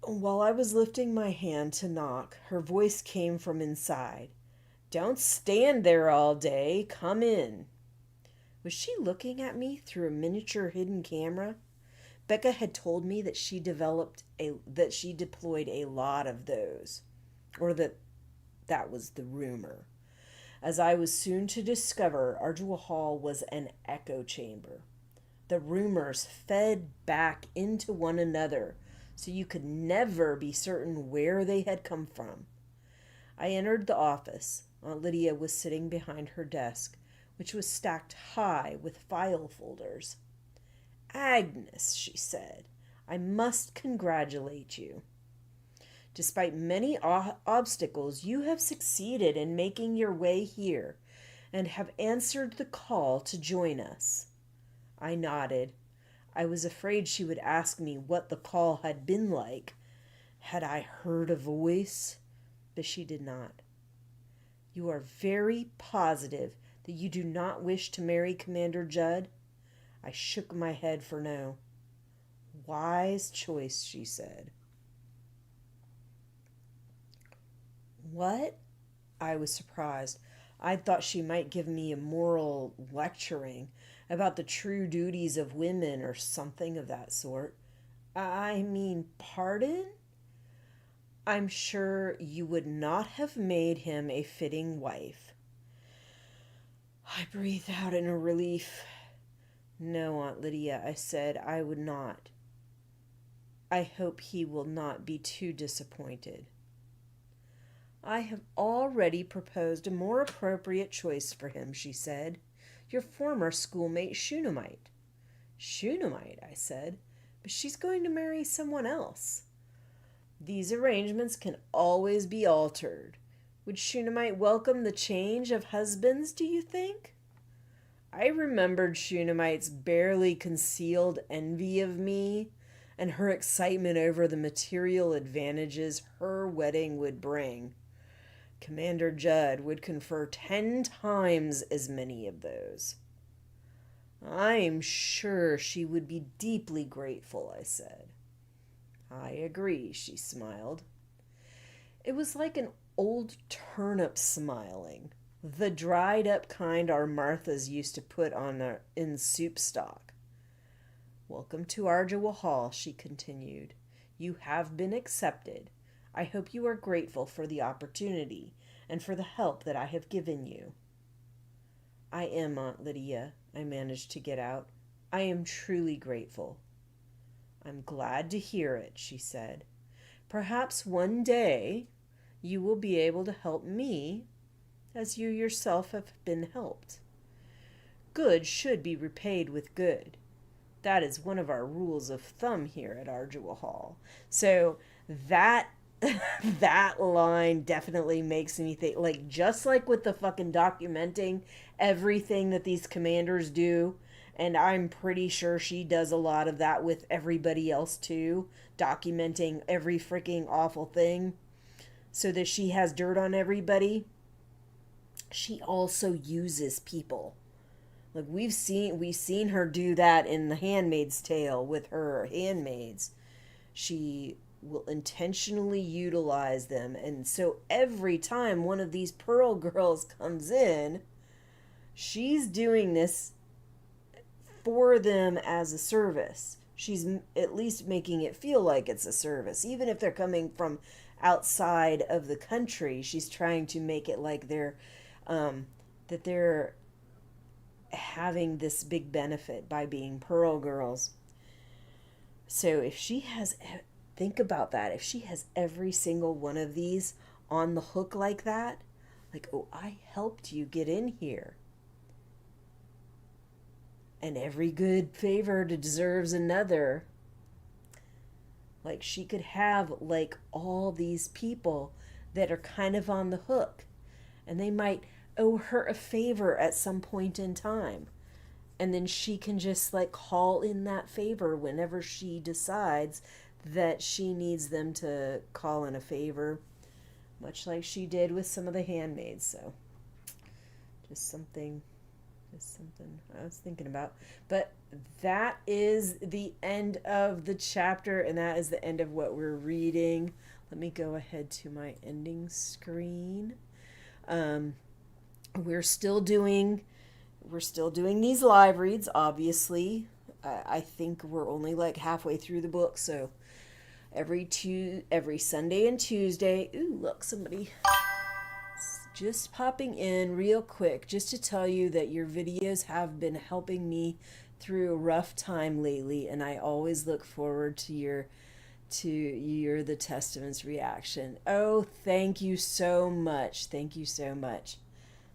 While I was lifting my hand to knock, her voice came from inside. "Don't stand there all day. Come in." Was she looking at me through a miniature hidden camera? Becca had told me that she deployed a lot of those, or that was the rumor. As I was soon to discover, Ardua Hall was an echo chamber. The rumors fed back into one another, so you could never be certain where they had come from. I entered the office. Aunt Lydia was sitting behind her desk, which was stacked high with file folders. "Agnes," she said, "I must congratulate you. Despite many obstacles, you have succeeded in making your way here and have answered the call to join us." I nodded. I was afraid she would ask me what the call had been like. Had I heard a voice? But she did not. "You are very positive that you do not wish to marry Commander Judd?" I shook my head for no. "Wise choice," she said. "What?" I was surprised. I thought she might give me a moral lecturing about the true duties of women or something of that sort. "I mean, pardon?" "I'm sure you would not have made him a fitting wife." I breathed out in relief. "No, Aunt Lydia," I said, "I would not. I hope he will not be too disappointed." "I have already proposed a more appropriate choice for him," she said. "Your former schoolmate Shunammite." "Shunammite," I said, "but she's going to marry someone else." "These arrangements can always be altered. Would Shunammite welcome the change of husbands, do you think?" I remembered Shunammite's barely concealed envy of me and her excitement over the material advantages her wedding would bring. Commander Judd would confer 10 times as many of those. "I'm sure she would be deeply grateful," I said. "I agree," she smiled. It was like an old turnip smiling, the dried up kind our Marthas used to put on in soup stock. "Welcome to Ardua Hall," she continued. "You have been accepted. I hope you are grateful for the opportunity and for the help that I have given you." "I am, Aunt Lydia," I managed to get out. "I am truly grateful." "I'm glad to hear it," she said. "Perhaps one day you will be able to help me as you yourself have been helped. Good should be repaid with good. That is one of our rules of thumb here at Ardua Hall." So that that line definitely makes me think, like, just like with the fucking documenting everything that these commanders do And I'm pretty sure she does a lot of that with everybody else too, documenting every freaking awful thing so that she has dirt on everybody. She also uses people. Like we've seen her do that in The Handmaid's Tale with her handmaids. She will intentionally utilize them. And so every time one of these Pearl girls comes in, she's doing this for them as a service. She's at least making it feel like it's a service. Even if they're coming from outside of the country, she's trying to make it like that they're having this big benefit by being Pearl girls. So if she has, think about that. If she has every single one of these on the hook like that, like, oh, I helped you get in here. And every good favor deserves another. Like, she could have, like, all these people that are kind of on the hook. And they might owe her a favor at some point in time. And then she can just, like, call in that favor whenever she decides that she needs them to call in a favor. Much like she did with some of the handmaids. So, just something I was thinking about. But that is the end of the chapter, and that is the end of what we're reading. Let me go ahead to my ending screen. We're still doing these live reads, obviously. I think we're only like halfway through the book, so every Sunday and Tuesday. Ooh, look, somebody just popping in real quick just to tell you that your videos have been helping me through a rough time lately, and I always look forward to your The Testament's reaction. Oh, thank you so much. Thank you so much.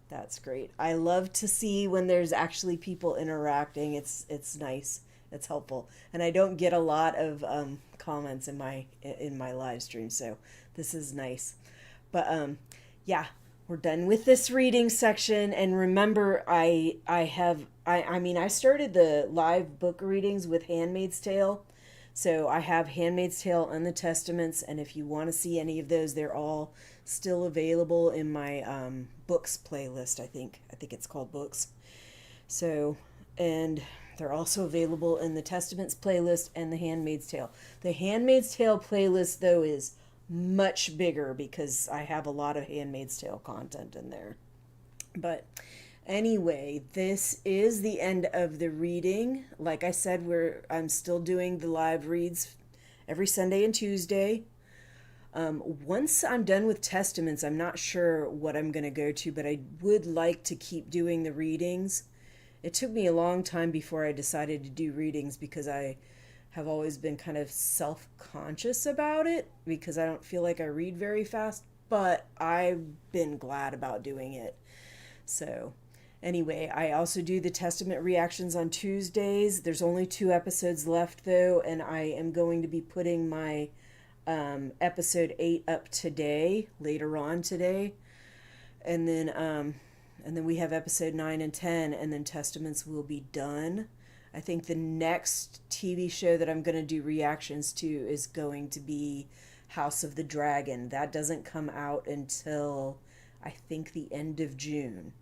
That's great. I love to see when there's actually people interacting. It's nice. It's helpful. And I don't get a lot of comments in my live stream, so this is nice. But yeah, we're done with this reading section. And remember, I started the live book readings with Handmaid's Tale. So I have Handmaid's Tale and the Testaments, and if you want to see any of those, they're all still available in my books playlist. I think it's called Books. So, and they're also available in the Testaments playlist and the Handmaid's Tale. The Handmaid's Tale playlist, though, is much bigger because I have a lot of Handmaid's Tale content in there. But anyway, this is the end of the reading. Like I said, I'm still doing the live reads every Sunday and Tuesday. Once I'm done with Testaments, I'm not sure what I'm going to go to, but I would like to keep doing the readings. It took me a long time before I decided to do readings because I have always been kind of self-conscious about it because I don't feel like I read very fast, but I've been glad about doing it. So anyway, I also do the Testament reactions on Tuesdays. There's only 2 episodes left, though, and I am going to be putting my episode 8 up today, later on today. And then we have episode 9 and 10, and then Testaments will be done. I think the next TV show that I'm going to do reactions to is going to be House of the Dragon. That doesn't come out until, I think, the end of June.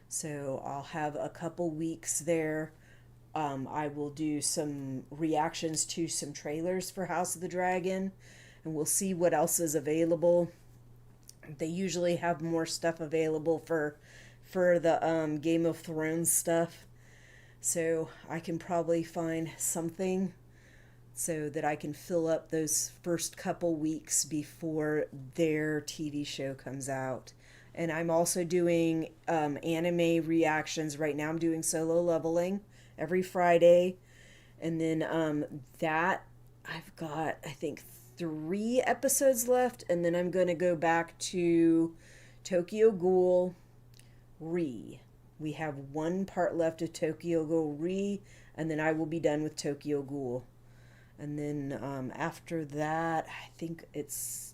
So I'll have a couple weeks there. I will do some reactions to some trailers for House of the Dragon, and we'll see what else is available. They usually have more stuff available for the Game of Thrones stuff. So I can probably find something so that I can fill up those first couple weeks before their TV show comes out. And I'm also doing anime reactions. Right now I'm doing Solo Leveling every Friday. And then that I've got, I think, 3 episodes left. And then I'm going to go back to Tokyo Ghoul Re. We have 1 part left of Tokyo Ghoul Re, and then I will be done with Tokyo Ghoul. And then after that, I think it's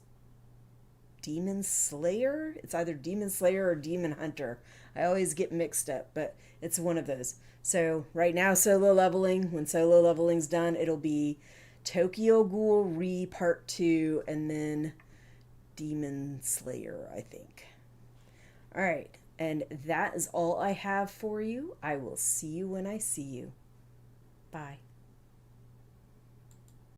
Demon Slayer. It's either Demon Slayer or Demon Hunter. I always get mixed up, but it's one of those. So right now, solo leveling. When solo leveling's done, it'll be Tokyo Ghoul Re Part 2 and then Demon Slayer, I think. All right. And that is all I have for you. I will see you when I see you.